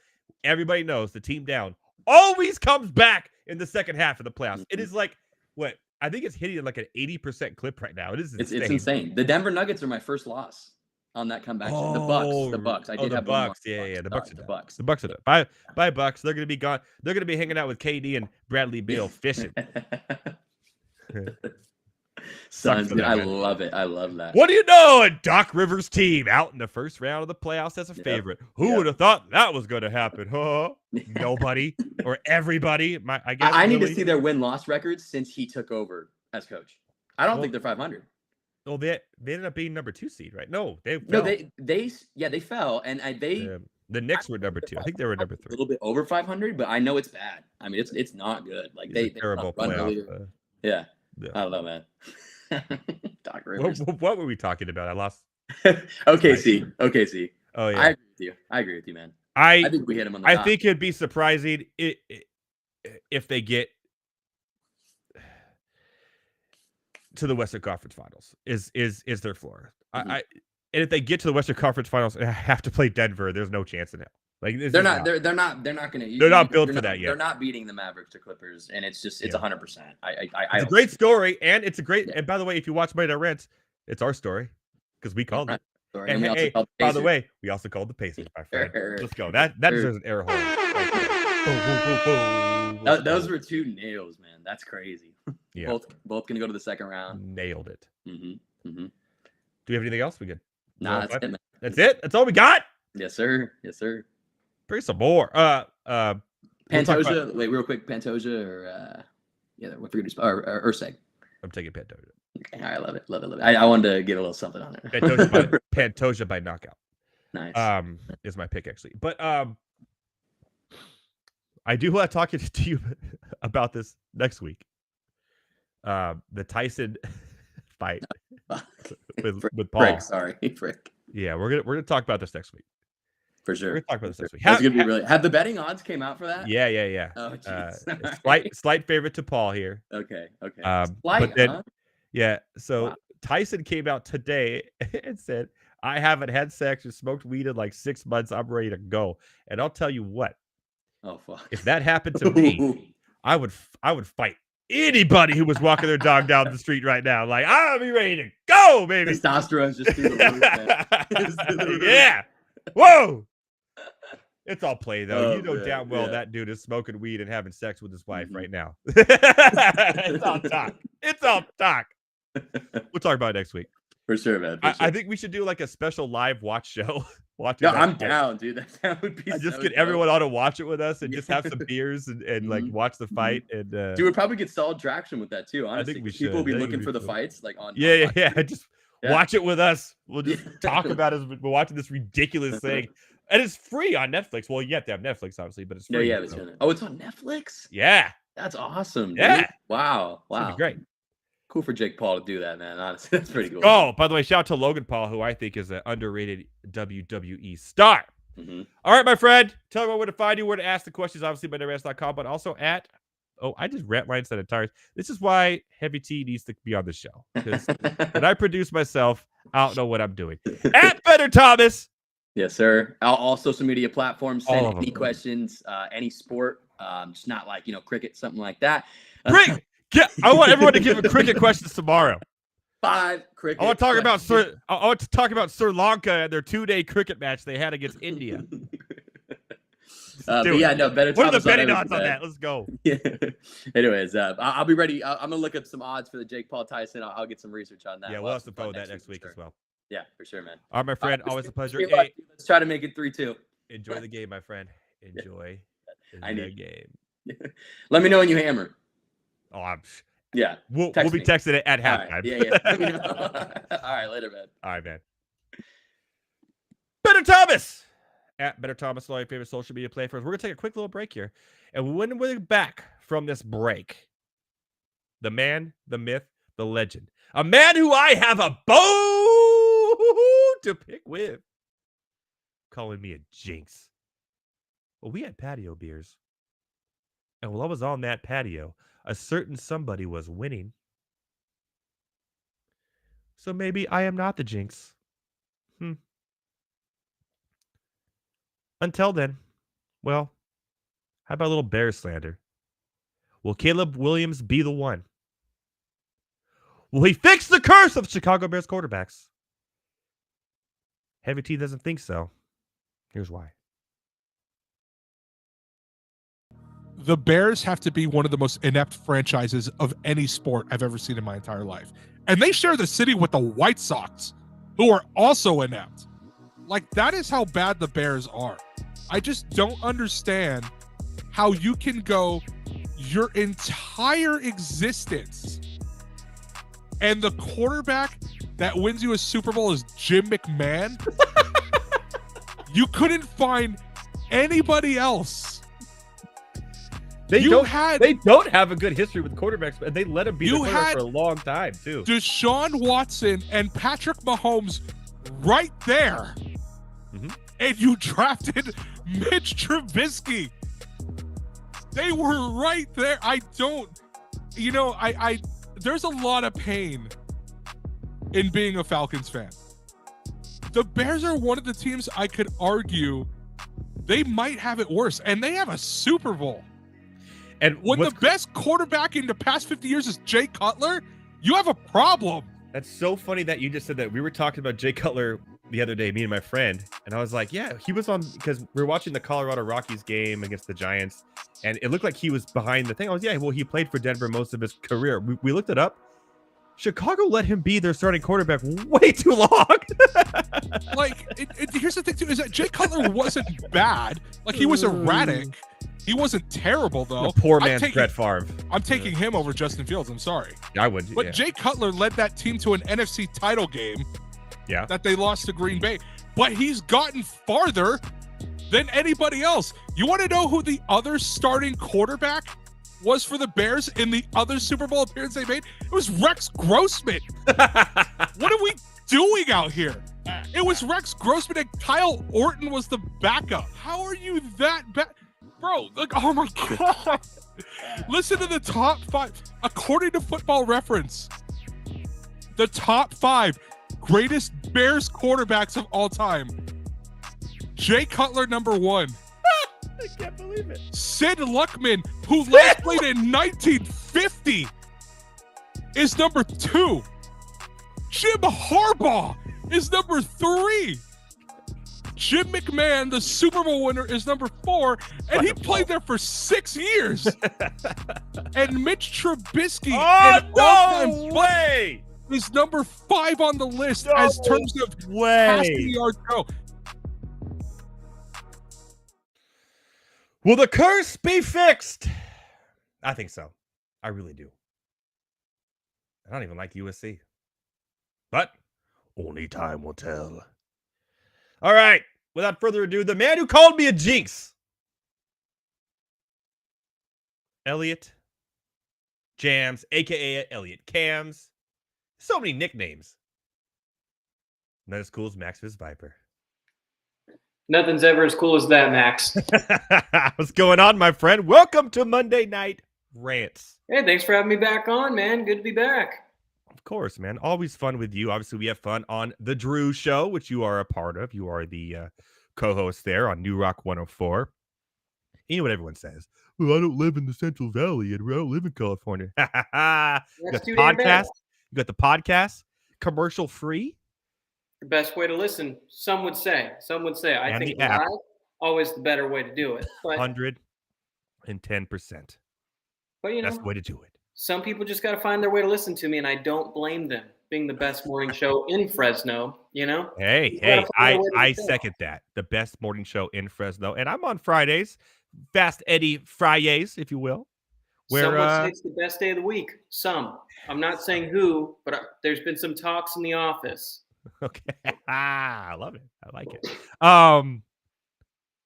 Everybody knows the team down always comes back in the second half of the playoffs. It is like, what? I think it's hitting like an 80% clip right now. It is insane. It's insane. The Denver Nuggets are my first loss on that comeback. The Bucks. I did have Bucks. Yeah. The Bucks are done. Bye, Bucks. They're gonna be gone. They're gonna be hanging out with KD and Bradley Beal fishing. Suns, I love it. I love that. What do you know? A Doc Rivers team out in the first round of the playoffs as a favorite. Who would have thought that was going to happen? Huh? Nobody or everybody. I guess I need to see their win-loss records since he took over as coach. I don't think they're 500. Well, they ended up being number 2 seed, right? No, they fell, and the Knicks were number 2. I think they were number 3. A little bit over 500, but I know it's bad. I mean, it's not good. Like they terrible playoff. Yeah. I don't know, man. Doc Rivers. What were we talking about? I lost. OKC. Oh yeah. I agree with you, man. I think we hit him on the top. I think it'd be surprising if they get to the Western Conference Finals. Is their floor? And if they get to the Western Conference Finals and have to play Denver, there's no chance in hell. Like they're not going to. They're not built for that yet. They're not beating the Mavericks or Clippers, and it's 100%. It's a great story, and it's a great. And by the way, if you watch Monday Night Rants, it's our story because we called it. And hey, by the way, we also called the Pacers, my friend. Let's go. That deserves an air horn. Those were 2 nails, man. That's crazy. Yeah. Both gonna go to the second round. Nailed it. Do we have anything else? We good? Nah, that's it, man. That's it. That's all we got. Yes, sir. Bring some more. Pantoja. Wait, real quick. Pantoja or what for you to or Urseg? I'm taking Pantoja. Okay, all right, love it. I wanted to get a little something on it. Pantoja by knockout. Nice. Is my pick actually, but I do want to talk to you about this next week. The Tyson fight with Paul. Frick. Yeah, we're gonna talk about this next week. For sure. We're gonna talk about this next week. That's gonna be really. Have the betting odds came out for that? Yeah. Oh, slight favorite to Paul here. Okay. But then, yeah. So Tyson came out today and said, "I haven't had sex or smoked weed in like 6 months. I'm ready to go." And I'll tell you what. Oh fuck! If that happened to me, I would fight anybody who was walking their dog down the street right now. Like, I'll be ready to go, baby. Testosterone's just through the roof. Yeah. Whoa. It's all play, though. Damn well that dude is smoking weed and having sex with his wife right now. It's all talk. We'll talk about it next week. For sure, man. I think we should do like a special live watch show. I'm down, dude. That would be just get everyone on to watch it with us and just have some beers and like watch the fight. And dude, we'd probably get solid traction with that too. Honestly, I think we should. People will be looking for the fights like on. Yeah. Just watch it with us. We'll just talk about it as we're watching this ridiculous thing. And it's free on Netflix. Well, you have to have Netflix, obviously, but it's free. Yeah. It's on Netflix? Yeah. That's awesome, dude. Yeah. Wow. Great. Cool for Jake Paul to do that, man. Honestly, that's pretty cool. Oh, by the way, shout out to Logan Paul, who I think is an underrated WWE star. All right, my friend. Tell me where to find you, where to ask the questions, obviously, by therance.com, but also at I just rant my instead of tires. This is why Heavy T needs to be on the show. Because when I produce myself, I don't know what I'm doing. At Better Thomas. Yes, sir. All social media platforms. Send any questions, any sport, just not like, cricket, something like that. I want everyone to give cricket questions tomorrow. 5 cricket. I want to talk about Sri Lanka and their 2-day cricket match they had against India. Better. What are the betting odds on that? Let's go. Yeah. Anyways, I'll be ready. I'm gonna look up some odds for the Jake Paul Tyson. I'll get some research on that. Yeah, we'll have to follow that next week as well. Yeah, for sure, man. All right, my friend. Always a pleasure. Hey, let's try to make it 3-2. Enjoy the game, my friend. Enjoy the game. Let me know when you hammer. Oh, we'll be texting it at halftime. Yeah. All right, later, man. All right, man. Better Thomas at Better Thomas, all your favorite social media platforms. We're gonna take a quick little break here, and when we're back from this break, the man, the myth, the legend, a man who I have a bone to pick with, calling me a jinx. Well, we had patio beers. And while I was on that patio, a certain somebody was winning. So maybe I am not the jinx. Until then, well, how about a little bear slander? Will Caleb Williams be the one? Will he fix the curse of Chicago Bears quarterbacks? Heavy T doesn't think so. Here's why. The Bears have to be one of the most inept franchises of any sport I've ever seen in my entire life. And they share the city with the White Sox, who are also inept. Like, that is how bad the Bears are. I just don't understand how you can go your entire existence and the quarterback that wins you a Super Bowl is Jim McMahon. You couldn't find anybody else. They don't have a good history with quarterbacks, and they let him be the quarterback for a long time, too. Deshaun Watson and Patrick Mahomes right there. Mm-hmm. And you drafted Mitch Trubisky. They were right there. I there's a lot of pain in being a Falcons fan. The Bears are one of the teams I could argue they might have it worse, and they have a Super Bowl. And when the best quarterback in the past 50 years is Jay Cutler, you have a problem. That's so funny that you just said that. We were talking about Jay Cutler the other day, me and my friend, and I was like, yeah, he was on, because we were watching the Colorado Rockies game against the Giants, and it looked like he was behind the thing. I was, yeah, well, he played for Denver most of his career. We looked it up. Chicago let him be their starting quarterback way too long. Here's the thing, too, is that Jay Cutler wasn't bad. Like, he was erratic. He wasn't terrible, though. The poor man's Brett Favre. I'm taking him over Justin Fields. I'm sorry. Yeah, I would. But yeah. Jay Cutler led that team to an NFC title game. Yeah. That they lost to Green Bay. But he's gotten farther than anybody else. You want to know who the other starting quarterback was for the Bears in the other Super Bowl appearance they made? It was Rex Grossman. What are we doing out here? It was Rex Grossman, and Kyle Orton was the backup. How are you that bad? Bro, like, oh my God. Listen to the top 5. According to Football Reference, the top 5 greatest Bears quarterbacks of all time. Jay Cutler, number 1. I can't believe it. Sid Luckman, who last played in 1950, is number 2. Jim Harbaugh is number 3. Jim McMahon, the Super Bowl winner, is number 4, and he played there for 6 years. And Mitch Trubisky, is number 5 on the list as terms of passing yard go. Will the curse be fixed? I think so. I really do. I don't even like USC. But only time will tell. All right. Without further ado, the man who called me a jinx. Elliott Kams, a.k.a. Elliott Kams. So many nicknames. Not as cool as Max's Viper. Nothing's ever as cool as that, Max. What's going on, my friend? Welcome to Monday Night Rants. Hey, thanks for having me back on, man. Good to be back. Of course, man. Always fun with you. Obviously, we have fun on The Drew Show, which you are a part of. You are the co-host there on New Rock 104. You know what everyone says. Well, I don't live in the Central Valley and I don't live in California. You got the podcast. You got the podcast. Commercial free. The best way to listen, some would say. I think live, always the better way to do it. But 110%. But you know, that's the way to do it. Some people just got to find their way to listen to me, and I don't blame them. Being the best morning show in Fresno, you know. Hey, I second that. The best morning show in Fresno, and I'm on Fridays, Fast Eddie Fridays, if you will. Where someone say it's the best day of the week. Some. I'm not saying who, but there's been some talks in the office. Okay. I love it. I like it.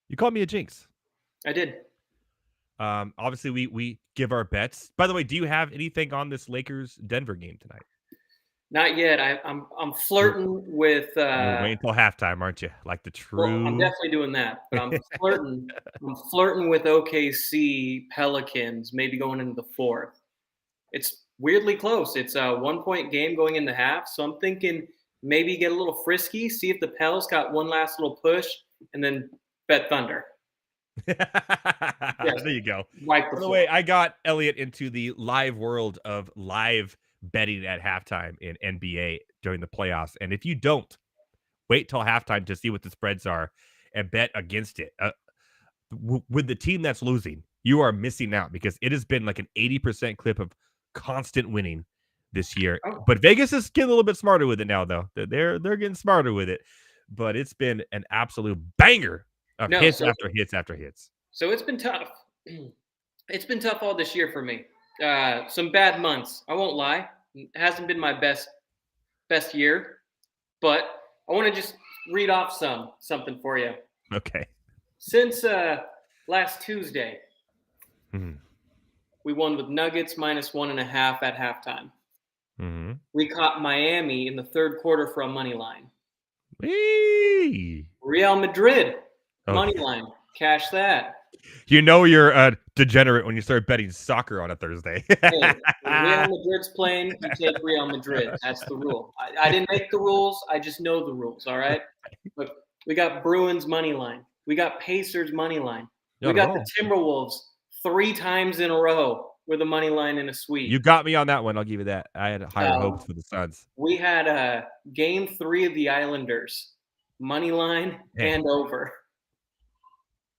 You called me a jinx. I did. Obviously, we give our bets. By the way, do you have anything on this Lakers Denver game tonight? Not yet. I'm flirting with. You're waiting until halftime, aren't you? Like the Well, true. I'm definitely doing that, but I'm flirting. I'm flirting with OKC Pelicans, maybe going into the fourth. It's weirdly close. It's a 1-point game going into half, so I'm thinking maybe get a little frisky, see if the Pels got one last little push, and then bet Thunder. There you go. Wipe By the way, I got Elliott into the live world of live betting at halftime in NBA during the playoffs. And if you don't, wait till halftime to see what the spreads are and bet against it. With the team that's losing, you are missing out because it has been like an 80% clip of constant winning this year. Oh. But Vegas is getting a little bit smarter with it now, though. They're getting smarter with it. But it's been an absolute banger of hits after hits after hits. So it's been tough. It's been tough all this year for me. Some bad months. I won't lie. It hasn't been my best year, but I want to just read off something for you. Okay. Since last Tuesday, we won with Nuggets -1.5 at halftime. Mm-hmm. We caught Miami in the third quarter for a money line. Whee! Real Madrid money line. Cash that. You know you're a degenerate when you start betting soccer on a Thursday. Hey, when Real Madrid's playing, you take Real Madrid. That's the rule. I didn't make the rules. I just know the rules, all right? Look, we got Bruins money line. We got Pacers money line. We got the Timberwolves 3 times in a row with a money line in a sweep. You got me on that one. I'll give you that. I had higher hopes for the Suns. We had game 3 of the Islanders money line and over.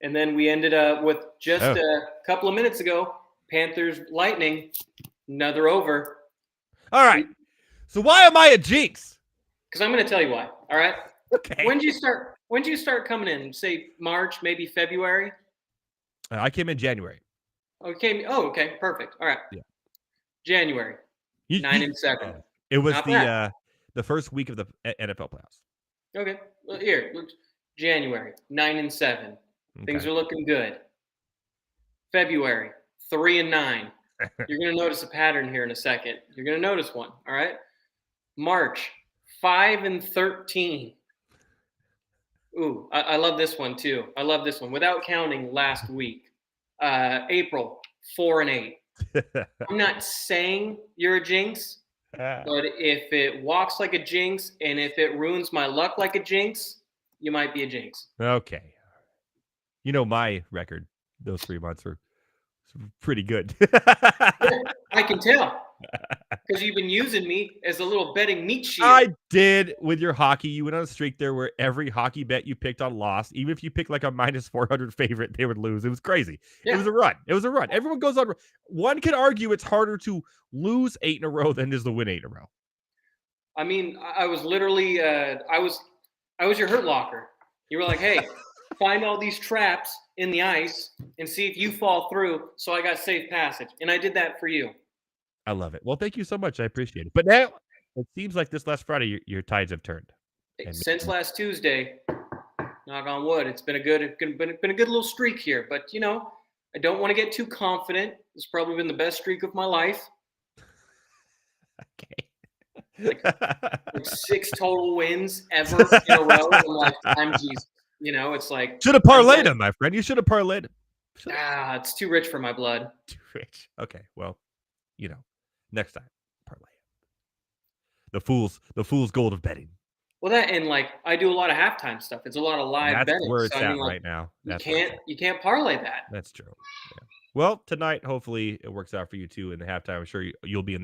And then we ended up with just a couple of minutes ago, Panthers Lightning, another over. All right. So why am I a jinx? Because I'm going to tell you why. All right. Okay. When did you start coming in? Say March, maybe February. I came in January. Okay. Oh, okay. Perfect. All right. Yeah. January. 9-7. It was the first week of the NFL playoffs. Okay. Well, here, January 9-7. Things are looking good. February 3-9. You're going to notice a pattern here in a second. You're going to notice one. All right. March 5-13. Ooh, I love this one too. I love this one. Without counting last week. April 4-8. I'm not saying you're a jinx, but if it walks like a jinx and if it ruins my luck like a jinx, you might be a jinx. Okay. You know, my record, those 3 months were pretty good. I can tell because you've been using me as a little betting meat shield. I did with your hockey. You went on a streak there where every hockey bet you picked on lost. Even if you picked like a -400 favorite, they would lose. It was crazy. Yeah. It was a run. Everyone goes on. One could argue it's harder to lose 8 in a row than it is to win 8 in a row. I mean, I was literally, I was your hurt locker. You were like, hey, find all these traps in the ice and see if you fall through. So I got safe passage. And I did that for you. I love it. Well, thank you so much. I appreciate it. But now it seems like this last Friday, your tides have turned. Since last Tuesday, knock on wood, it's been a good little streak here. But, you know, I don't want to get too confident. It's probably been the best streak of my life. Okay. Like 6 total wins ever in a row. I'm like, I'm Jesus. You know, it's like should have parlayed him, my friend. You should have parlayed him. It's too rich for my blood. Too rich. Okay, well, you know, next time parlay him. The fool's gold of betting. Well, that and like I do a lot of halftime stuff. It's a lot of live betting. That's where it's so, at right now. You can't parlay that. That's true. Yeah. Well, tonight, hopefully, it works out for you too in the halftime. I'm sure you'll be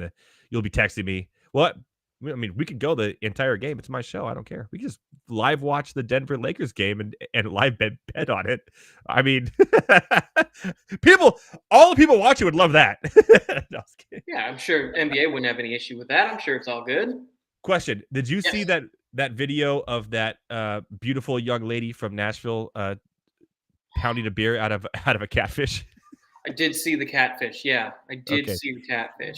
texting me. What? I mean, we could go the entire game. It's my show. I don't care. We can just live watch the Denver Lakers game and live bet on it. I mean, all the people watching would love that. No, yeah, I'm sure NBA wouldn't have any issue with that. I'm sure it's all good. Question: did you see that video of that beautiful young lady from Nashville pounding a beer out of a catfish? I did see the catfish. Yeah, I did see the catfish.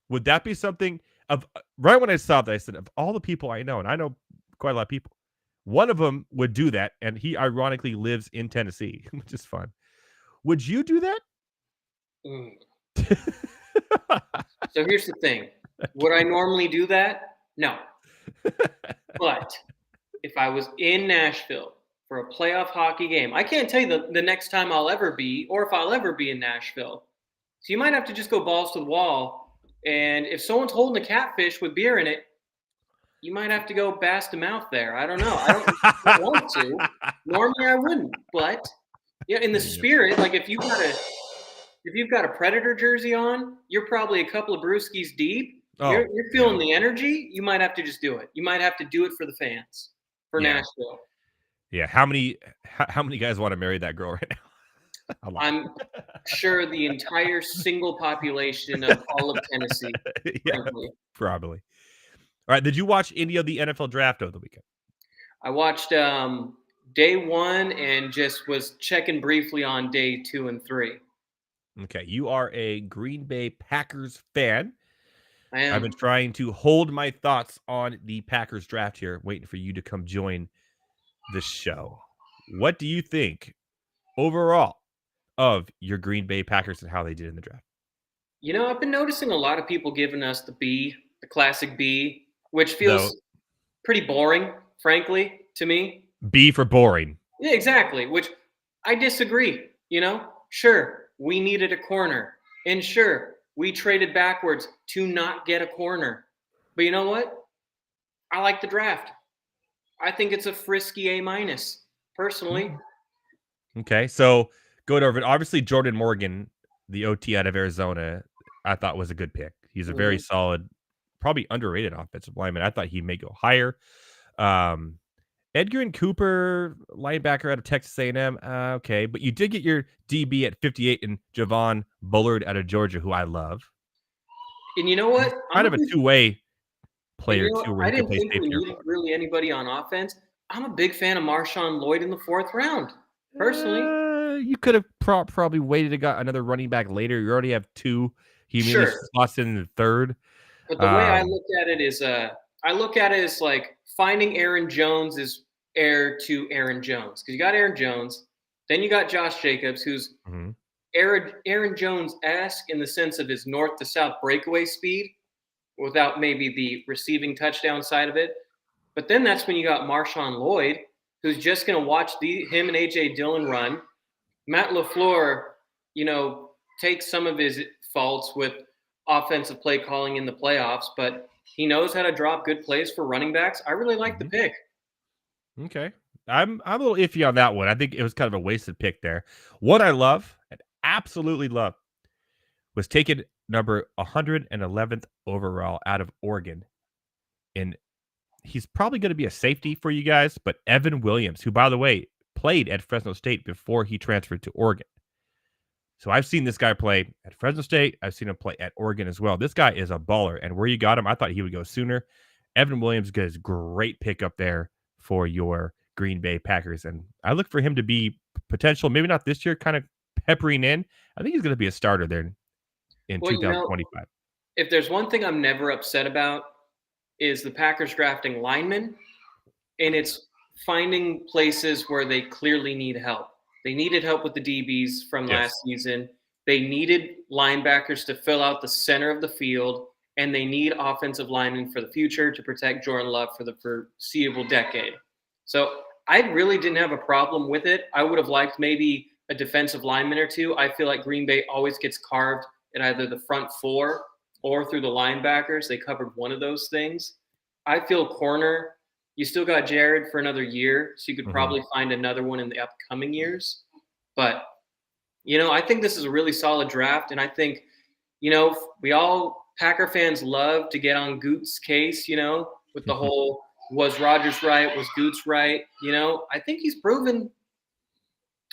Would that be something? Right when I saw that, I said, of all the people I know, and I know quite a lot of people, one of them would do that, and he ironically lives in Tennessee, which is fun. Would you do that? Mm. So here's the thing. Would I normally do that? No. But if I was in Nashville for a playoff hockey game, I can't tell you the next time I'll ever be or if I'll ever be in Nashville. So you might have to just go balls to the wall. And if someone's holding a catfish with beer in it, you might have to go bass to mouth there. I don't know. I don't want to. Normally I wouldn't. But yeah, in the spirit, like if you've got a Predator jersey on, you're probably a couple of brewskis deep. You're feeling the energy. You might have to just do it. You might have to do it for the fans, for Nashville. Yeah. How many guys want to marry that girl right now? I'm sure the entire single population of all of Tennessee. Yeah, probably. All right. Did you watch any of the NFL draft over the weekend? I watched day 1 and just was checking briefly on day 2 and 3. Okay. You are a Green Bay Packers fan. I am. I've been trying to hold my thoughts on the Packers draft here, waiting for you to come join the show. What do you think overall of your Green Bay Packers and how they did in the draft? You know, I've been noticing a lot of people giving us the B, the classic B, which feels pretty boring, frankly, to me. B for boring. Yeah, exactly, which I disagree, you know? Sure, we needed a corner. And sure, we traded backwards to not get a corner. But you know what? I like the draft. I think it's a frisky A-, personally. Okay, so going over it. Obviously, Jordan Morgan, the OT out of Arizona, I thought was a good pick. He's a very solid, probably underrated offensive lineman. I thought he may go higher. Edgar and Cooper, linebacker out of Texas A&M. Okay, but you did get your DB at 58 and Javon Bullard out of Georgia, who I love. And you know what? Kind of a two-way player, too. Where I he can didn't play think we safety or needed really anybody on offense. I'm a big fan of Marshawn Lloyd in the 4th round, personally. You could have probably waited and got another running back later. You already have 2. He immediately slots in the 3rd. But the way I look at it is, I look at it as like finding Aaron Jones is heir to Aaron Jones. Because you got Aaron Jones, then you got Josh Jacobs, who's Aaron Jones-esque in the sense of his north to south breakaway speed, without maybe the receiving touchdown side of it. But then that's when you got Marshawn Lloyd, who's just going to watch him and A.J. Dillon run. Matt LaFleur, you know, takes some of his faults with offensive play calling in the playoffs, but he knows how to drop good plays for running backs. I really like the pick. Okay. I'm a little iffy on that one. I think it was kind of a wasted pick there. What I love, and absolutely love, was taken number 111th overall out of Oregon. And he's probably going to be a safety for you guys, but Evan Williams, who, by the way, played at Fresno State before he transferred to Oregon. So I've seen this guy play at Fresno State. I've seen him play at Oregon as well. This guy is a baller. And where you got him, I thought he would go sooner. Evan Williams gets great pickup there for your Green Bay Packers. And I look for him to be potential, maybe not this year, kind of peppering in. I think he's going to be a starter there in 2025. You know, if there's one thing I'm never upset about is the Packers drafting linemen, and it's finding places where they clearly need help. They needed help with the DBs from last season. They needed linebackers to fill out the center of the field, and they need offensive linemen for the future to protect Jordan Love for the foreseeable decade. So I really didn't have a problem with it. I would have liked maybe a defensive lineman or two. I feel like Green Bay always gets carved at either the front 4 or through the linebackers. They covered one of those things. I feel corner, you still got Jared for another year, so you could probably find another one in the upcoming years. But, you know, I think this is a really solid draft. And I think, you know, we all Packer fans love to get on Goot's case, you know, with the whole was Rodgers right, was Goots right? You know, I think he's proven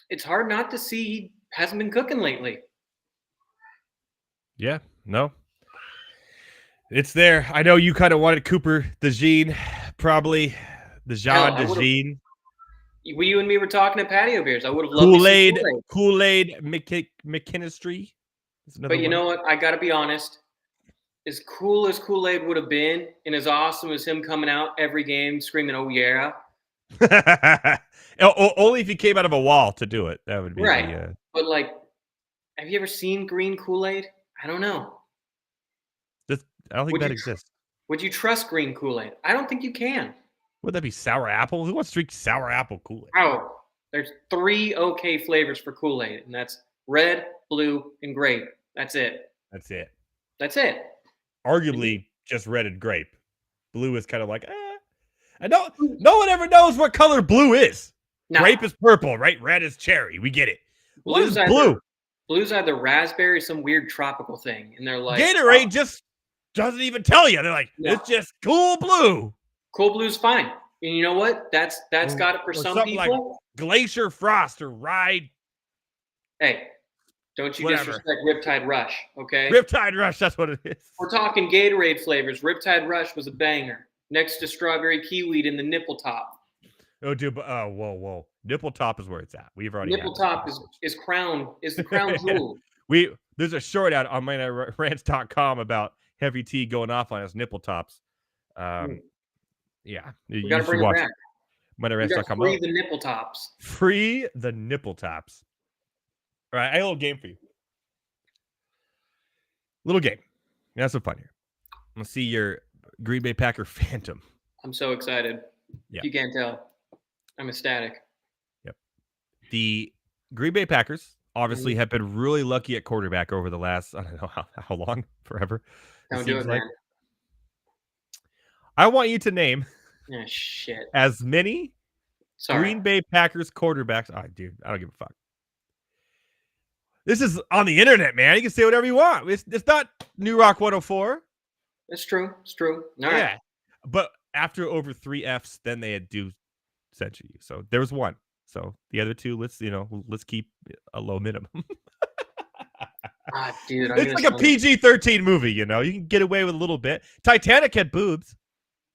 it's hard not to see he hasn't been cooking lately. Yeah, no. It's there. I know you kind of wanted Cooper DeJean, probably. DeJean DeJean. You and me were talking at patio beers. I would have loved Kool-Aid McKinstry. But you know what? I got to be honest. As cool as Kool-Aid would have been and as awesome as him coming out every game screaming, "Oh, yeah." Only if he came out of a wall to do it. That would be right. But, like, Have you ever seen green Kool-Aid? I don't know. I don't think Would that you exists. Would you trust green Kool-Aid? I don't think you can. Would that be sour apple? Who wants to drink sour apple Kool-Aid? Oh, there's 3 okay flavors for Kool-Aid, and that's red, blue, and grape. That's it. That's it. That's it. Arguably just red and grape. Blue is kind of like, I don't. No one ever knows what color blue is. No. Grape is purple, right? Red is cherry. We get it. What is Blue's blue? Blue's either raspberry or some weird tropical thing, and they're like Gatorade just doesn't even tell you. They're like, it's just cool blue. Cool Blue's fine. And you know what? That's got it for Or some something people. like Glacier Frost or Ride. Hey, don't you Whatever. disrespect Riptide Rush, okay? Riptide Rush, that's what it is. We're talking Gatorade flavors. Riptide Rush was a banger. Next to strawberry kiwi in the nipple top. Oh, dude, whoa. Nipple top is where it's at. We've already Nipple top is the crown jewel. There's a short out on my rants.com about Heavy T going off on his nipple tops. Yeah, We gotta bring it back. We gotta free the nipple tops. Free the nipple tops. All right, I have a little game for you. Little game. Have some fun here. Let's see your Green Bay Packer Phantom. I'm so excited. Yeah. If you can't tell, I'm ecstatic. Yep. The Green Bay Packers obviously have been really lucky at quarterback over the last, I don't know how long, forever. Don't do it, man. I want you to name shit. as many Green Bay Packers quarterbacks. Oh, dude, I don't give a fuck. This is on the internet, man. You can say whatever you want. It's not New Rock 104. It's true. It's true. All yeah. right. But after over 3 Fs, then they do censor you. So there was one. So the other 2, let's keep a low minimum. Dude, it's like a PG-13 movie, you can get away with a little bit. Titanic had boobs.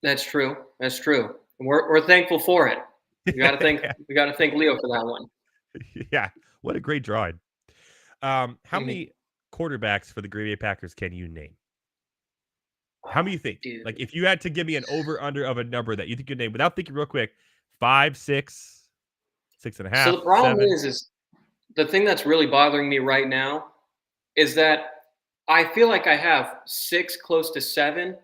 That's true. That's true. We're thankful for it. We got to thank Leo for that one. Yeah. What a great drawing. How many quarterbacks for the Green Bay Packers can you name? How many you think? Dude. Like, if you had to give me an over/under of a number that you think you'd name without thinking real quick, 5, 6, 6.5. So the problem 7. is the thing that's really bothering me right now is that I feel like I have 6 close to 7,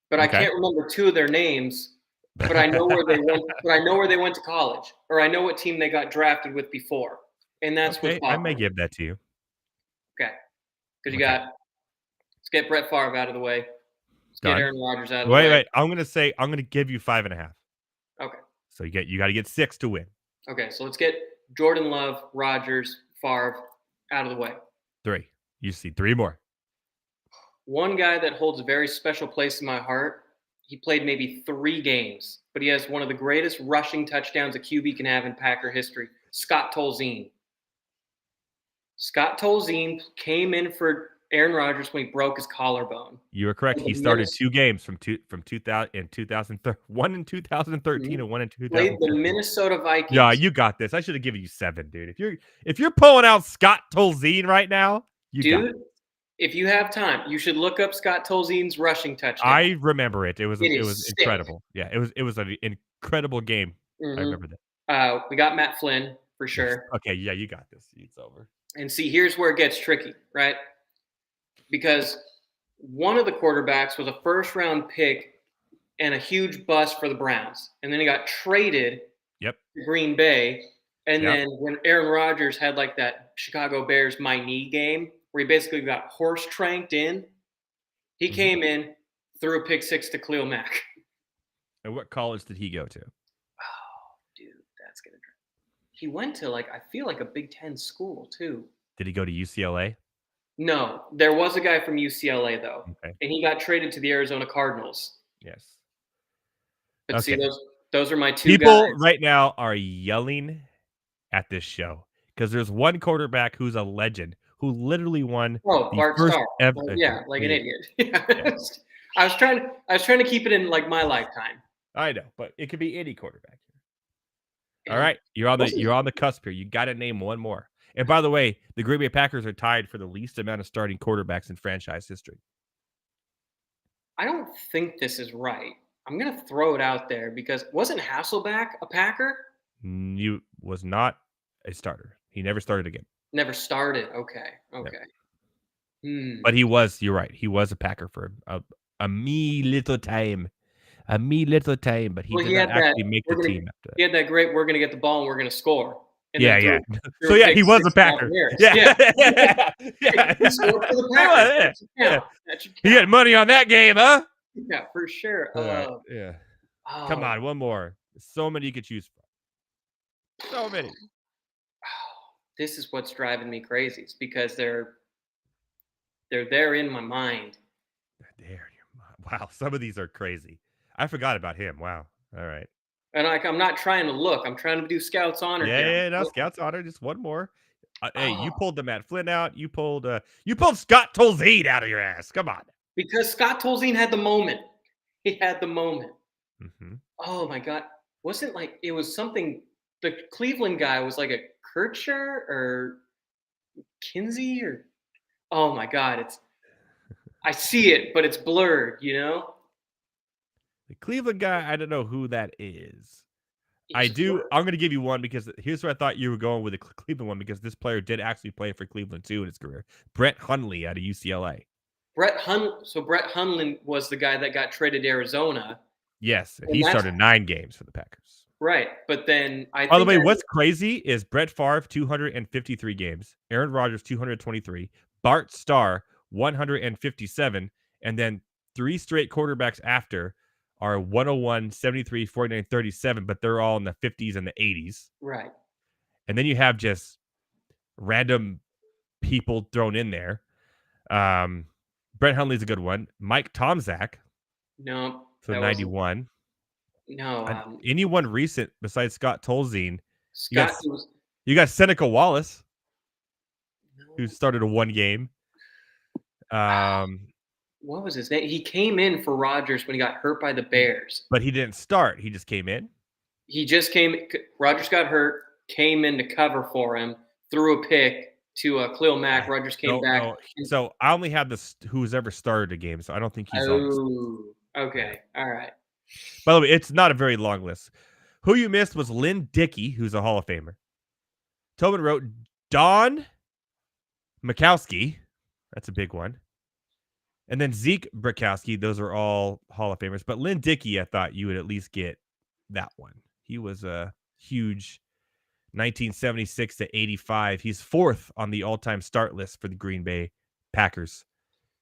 but I can't remember 2 of their names. But I know where they went. But I know where they went to college, or I know what team they got drafted with before, and that's what I may give that to you. Okay, because you got. Let's get Brett Favre out of the way. Let's get Aaron Rodgers out of the way. Wait. I'm gonna give you 5.5. Okay. So you got to get 6 to win. Okay, so let's get Jordan Love, Rodgers, Favre out of the way. 3. You see 3 more. One guy that holds a very special place in my heart. He played maybe 3 games, but he has one of the greatest rushing touchdowns a QB can have in Packer history. Scott Tolzien. Scott Tolzien came in for Aaron Rodgers when he broke his collarbone. You are correct. He started 2 games from 2000 and 2013, one in 2013 and one in 2014. Played the Minnesota Vikings. Yeah, you got this. I should have given you 7, dude. If you're pulling out Scott Tolzien right now, got it. If you have time, you should look up Scott Tolzien's rushing touchdown. I remember it. It was sick. incredible. Yeah, it was an incredible game. I remember that. We got Matt Flynn for sure. Okay, yeah, you got this. It's over. And see, here's where it gets tricky, right? Because one of the quarterbacks was a first-round pick and a huge bust for the Browns, and then he got traded to Green Bay. And then when Aaron Rodgers had like that Chicago Bears my knee game, where he basically got horse tranked in. He came in, threw a pick 6 to Khalil Mack. And what college did he go to? Oh, dude, that's gonna. He went to I feel like a Big Ten school too. Did he go to UCLA? No, there was a guy from UCLA though, and he got traded to the Arizona Cardinals. Yes. But see, those are my 2 people guys. right now are yelling at this show because there's one quarterback who's a legend who literally won Bart first Starr. ever. Like an idiot. I was trying to keep it in my lifetime. I know, but it could be any quarterback. All right, you're on the cusp here. You got to name one more. And by the way, the Green Bay Packers are tied for the least amount of starting quarterbacks in franchise history. I don't think this is right. I'm gonna throw it out there because wasn't Hasselbeck a Packer? You was not a starter. He never started again. Never started. Okay. But you're right. He was a Packer for a me little time. A me little time, but he Well, did he not had that. actually make the team after that. He had that great. We're gonna get the ball and we're gonna score. And Yeah. threw So a yeah, pick he was a six to Packer. Bears. Yeah. Yeah. He scored for the He was, Packers. yeah. That should count. That should He had count. money on that game, huh? Yeah, for sure. Yeah. Come on, one more. So many you could choose from. So many. This is what's driving me crazy. It's because they're there in my mind. There, wow, some of these are crazy. I forgot about him. Wow. All right. And I'm not trying to look. I'm trying to do Scouts honor. Yeah, no, Scouts honor. Just one more. Hey, you Oh. pulled the Matt Flynn out. You pulled Scott Tolzien out of your ass. Come on. Because Scott Tolzien had the moment. He had the moment. Mm-hmm. Oh my God. Wasn't like it was something the Cleveland guy was like a Kircher or Kinsey or oh my God, I see it, but it's blurred, you know? The Cleveland guy, I don't know who that is. I It's do. blurred. I'm going to give you one because here's where I thought you were going with the Cleveland one because this player did actually play for Cleveland too in his career. Brett Hundley out of UCLA. Brett Hundley was the guy that got traded to Arizona. Yes, and And he that's- started 9 games for the Packers. Right. But then By the way, what's crazy is Brett Favre 253 games, Aaron Rodgers 223, Bart Starr 157, and then 3 straight quarterbacks after are 101, 73, 49, 37, but they're all in the 50s and the 80s. Right. And then you have just random people thrown in there. Brett Hundley's a good one. Mike Tomczak. No. So 91. No. Anyone recent besides Scott Tolzien? Scott You got Seneca Wallace, who started a 1 game. What was his name? He came in for Rodgers when he got hurt by the Bears. But he didn't start. He just came in. Rodgers got hurt, came in to cover for him, threw a pick to Khalil Mack. Rodgers came back. No. So I only have who's ever started a game, so I don't think he's on this. Okay. All right. By the way, it's not a very long list. Who you missed was Lynn Dickey, who's a Hall of Famer. Tobin wrote Don Mikowski. That's a big one. And then Zeke Brakowski. Those are all Hall of Famers. But Lynn Dickey, I thought you would at least get that one. He was a huge 1976 to 85. He's 4th on the all-time start list for the Green Bay Packers.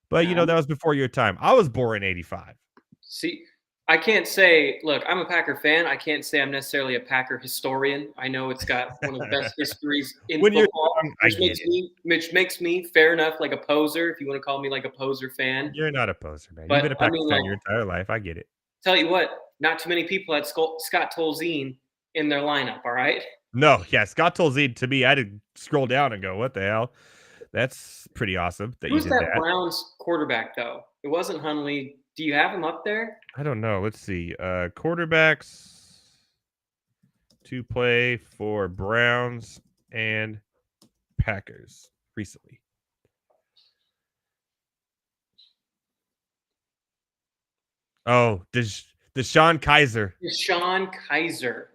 But, that was before your time. I was born in 85. See, I can't say, look, I'm a Packer fan. I can't say I'm necessarily a Packer historian. I know it's got one of the best histories in football, which makes me, fair enough, like a poser, if you want to call me like a poser fan. You're not a poser, man. But, you've been a Packer fan your entire life. I get it. Tell you what, not too many people had Scott Tolzien in their lineup, all right? No, yeah, Scott Tolzien, to me, I had to scroll down and go, what the hell? That's pretty awesome that Who's you did that Browns quarterback, though? It wasn't Hundley. Do you have him up there? I don't know. Let's see. Quarterbacks to play for Browns and Packers recently. Oh, DeShone Kizer. DeShone Kizer.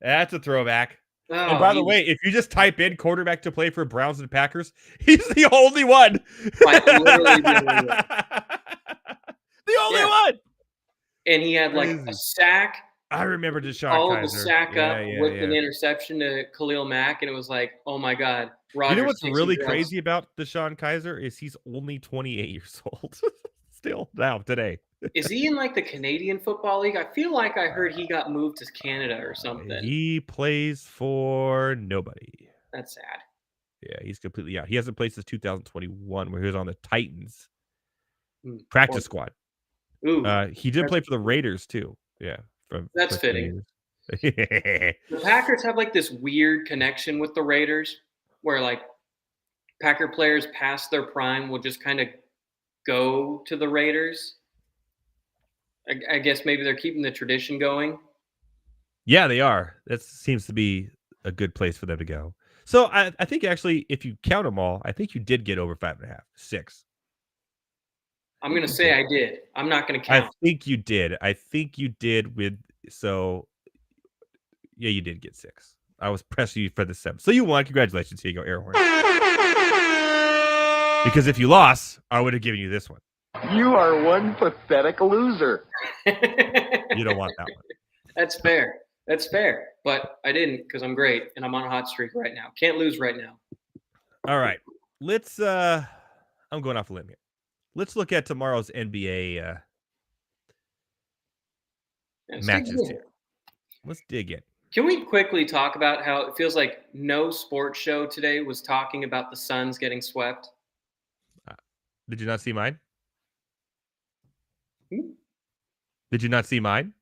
That's a throwback. Oh, and by the way, if you just type in quarterback to play for Browns and Packers, he's the only one. Like, literally the only one. The only one. And he had like a sack. I remember DeShone All Kizer. of the sack up with an interception to Khalil Mack, and it was like, oh my God. Rodgers, you know what's really crazy about DeShone Kizer is he's only 28 years old still now today. Is he in like the Canadian Football League? I feel like I heard he got moved to Canada or something. He plays for nobody. That's sad. Yeah, he's completely out. He hasn't played since 2021 where he was on the Titans practice squad. Ooh, he did play for the Raiders too. Yeah. That's fitting. The Packers have like this weird connection with the Raiders where like Packer players past their prime will just kind of go to the Raiders. I guess maybe they're keeping the tradition going. Yeah, they are. That seems to be a good place for them to go. So I think actually, if you count them all, I think you did get over 5.5, 6. I'm going to say I did. I'm not going to count. I think you did. Yeah, you did get 6. I was pressing you for the 7. So you won. Congratulations. Here you go, air horn. Because if you lost, I would have given you this one. You are one pathetic loser. You don't want that one. That's fair. That's fair. But I didn't because I'm great and I'm on a hot streak right now. Can't lose right now. All right. Let's I'm going off a limb here. Let's look at tomorrow's NBA matches here. Let's dig in. Can we quickly talk about how it feels like no sports show today was talking about the Suns getting swept? Did you not see mine? Hmm? Did you not see mine?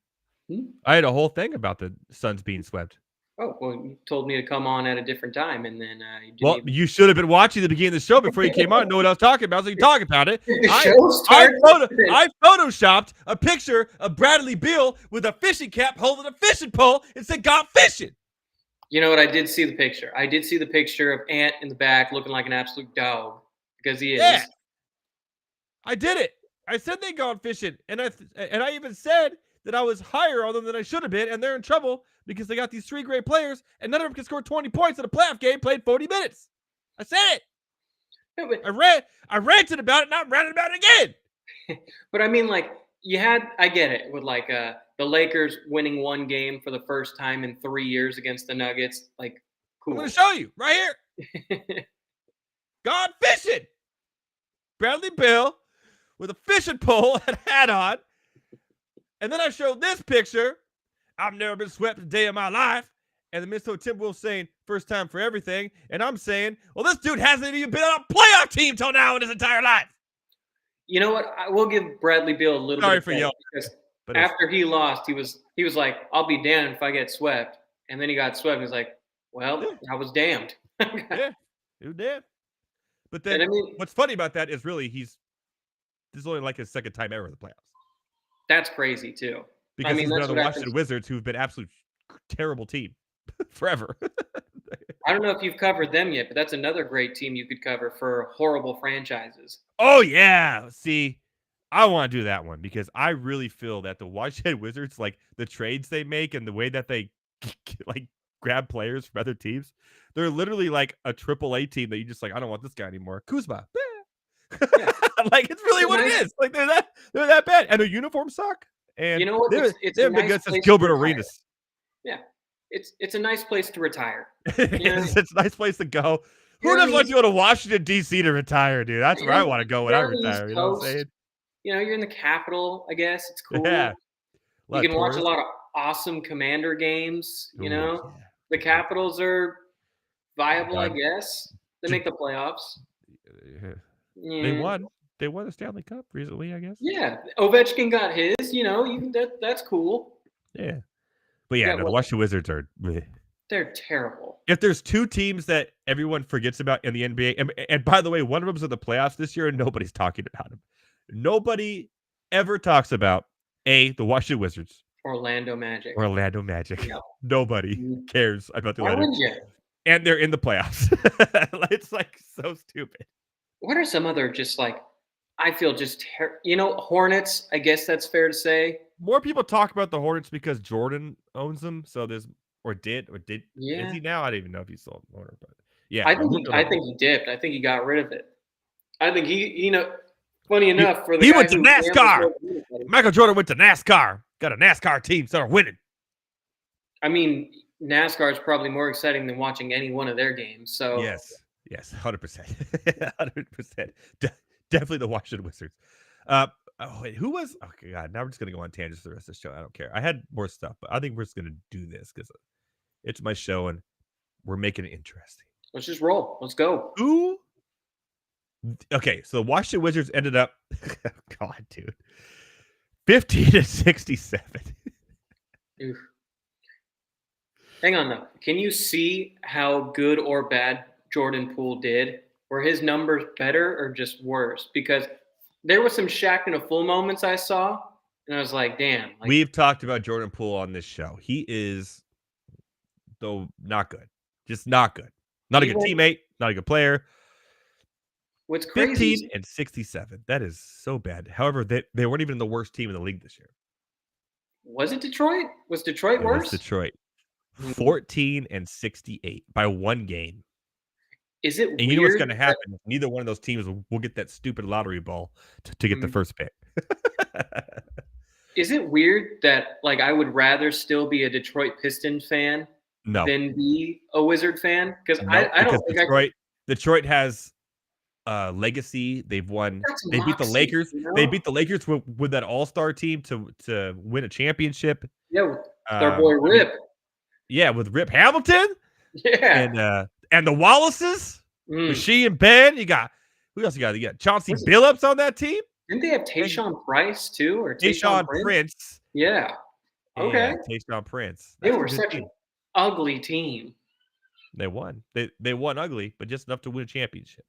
Hmm? I had a whole thing about the Suns being swept. Oh, well, you told me to come on at a different time, and then you didn't Well, you should have been watching the beginning of the show before you came on and know what I was talking about, so you talk about it. I photoshopped a picture of Bradley Beal with a fishing cap holding a fishing pole and said, "Gone fishing." You know what? I did see the picture. I did see the picture of Ant in the back looking like an absolute dog because he is. Yeah. I did it. I said they gone fishing, and I even said that I was higher on them than I should have been, and they're in trouble because they got these 3 great players, and none of them can score 20 points in a playoff game played 40 minutes. I said it. No, but, I ranted about it, and I'm ranting about it again. but I mean, like, I get it with like the Lakers winning 1 game for the first time in 3 years against the Nuggets. Like, cool. I'm going to show you right here. Gone fishing. Bradley Beal with a fishing pole and hat on. And then I showed this picture. I've never been swept a day of my life. And the Minnesota Timberwolves saying, first time for everything. And I'm saying, well, this dude hasn't even been on a playoff team till now in his entire life. You know what? I will give Bradley Beal a little bit of credit because after he lost, he was like, I'll be damned if I get swept. And then he got swept. He's like, well, I was damned. Yeah, he was damned. But then what's funny about that is really this is only like his second time ever in the playoffs. That's crazy too. Because he's been on the Washington Wizards, who've been absolute terrible team forever. I don't know if you've covered them yet, but that's another great team you could cover for horrible franchises. Oh, yeah. See, I want to do that one because I really feel that the Washington Wizards, like the trades they make and the way that they like grab players from other teams, they're literally like a AAA team that you just like, I don't want this guy anymore. Kuzma. Yeah. Like, it's really what it is. Like, they're that bad. And their uniforms suck. And you know what? They've been good since Gilbert Arenas. Yeah. It's a nice place to retire. It's a nice place to go. Who doesn't want to go to Washington, D.C. to retire, dude? That's where I want to go when I retire. You know what I'm saying? You know, you're in the capital, I guess. It's cool. Yeah. You can watch a lot of awesome Commander games. You know, the Capitals are viable, I guess. They make the playoffs. Yeah. They won the Stanley Cup recently, I guess. Yeah. Ovechkin got his. You know, that's cool. Yeah. But yeah, the Washington Wizards are. They're terrible. If there's 2 teams that everyone forgets about in the NBA, and by the way, one of them's in the playoffs this year, and nobody's talking about them. Nobody ever talks about the Washington Wizards. Orlando Magic. Yeah. Nobody cares about the Orlando. Why would you? And they're in the playoffs. It's like so stupid. What are some other just like, I feel just, Hornets, I guess that's fair to say. More people talk about the Hornets because Jordan owns them. So did. Yeah. Is he now? I don't even know if he's still an owner, but yeah. I think he dipped. I think he got rid of it. I think funny enough, for the he went to NASCAR. Michael Jordan went to NASCAR. Got a NASCAR team, started winning. I mean, NASCAR is probably more exciting than watching any one of their games. So yes, 100%, 100%. Definitely the Washington Wizards. Wait, who was? Okay, God, now we're just gonna go on tangents for the rest of the show. I don't care. I had more stuff, but I think we're just gonna do this because it's my show and we're making it interesting. Let's just roll. Let's go. Who? Okay, so the Washington Wizards ended up, God, dude, 50-67. Oof. Hang on though. Can you see how good or bad Jordan Poole did? Were his numbers better or just worse? Because there were some Shaq in a full moments I saw, and I was like, damn. Like, we've talked about Jordan Poole on this show. He is, though, not good. Just not good. Not a good teammate. Not a good player. What's crazy? 15-67. That is so bad. However, they weren't even the worst team in the league this year. Was it Detroit? Was Detroit worse? It was Detroit. 14-68 by 1 game. Is it And weird? you know what's going to happen? Neither one of those teams will get that stupid lottery ball to get the first pick. Is it weird that like I would rather still be a Detroit Pistons fan No. than be a Wizard fan? Because No, I don't think Detroit has legacy. They've won. They beat the moxie, Lakers. you know? They beat the Lakers with that All-Star team to win a championship. Yeah, with their boy Rip. With Rip Hamilton. Yeah. And the Wallaces. With she and Ben. Who else you got? You got Chauncey Billups on that team. Didn't they have Tayshaun Price too, or Tayshaun Prince? Yeah. Okay. Yeah, Tayshaun Prince. They were such an ugly team. They won. They won ugly, but just enough to win a championship.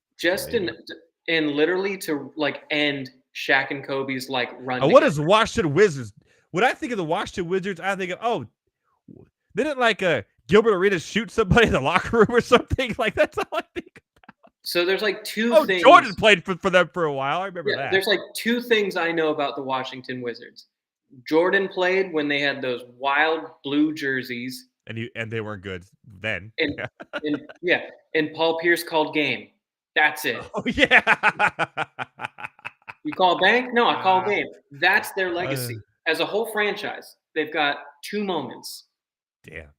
And literally to like end Shaq and Kobe's like run. What is Washington Wizards? When I think of the Washington Wizards, I think of didn't Gilbert Arenas shoot somebody in the locker room or something? Like that's all I think. So there's like two things. Jordan played for them for a while. I remember that. There's like two things I know about the Washington Wizards. Jordan played when they had those wild blue jerseys. And they weren't good then. And Paul Pierce called game. That's it. Oh yeah. You call bank? No, I call game. That's their legacy. As a whole franchise, they've got two moments. Damn.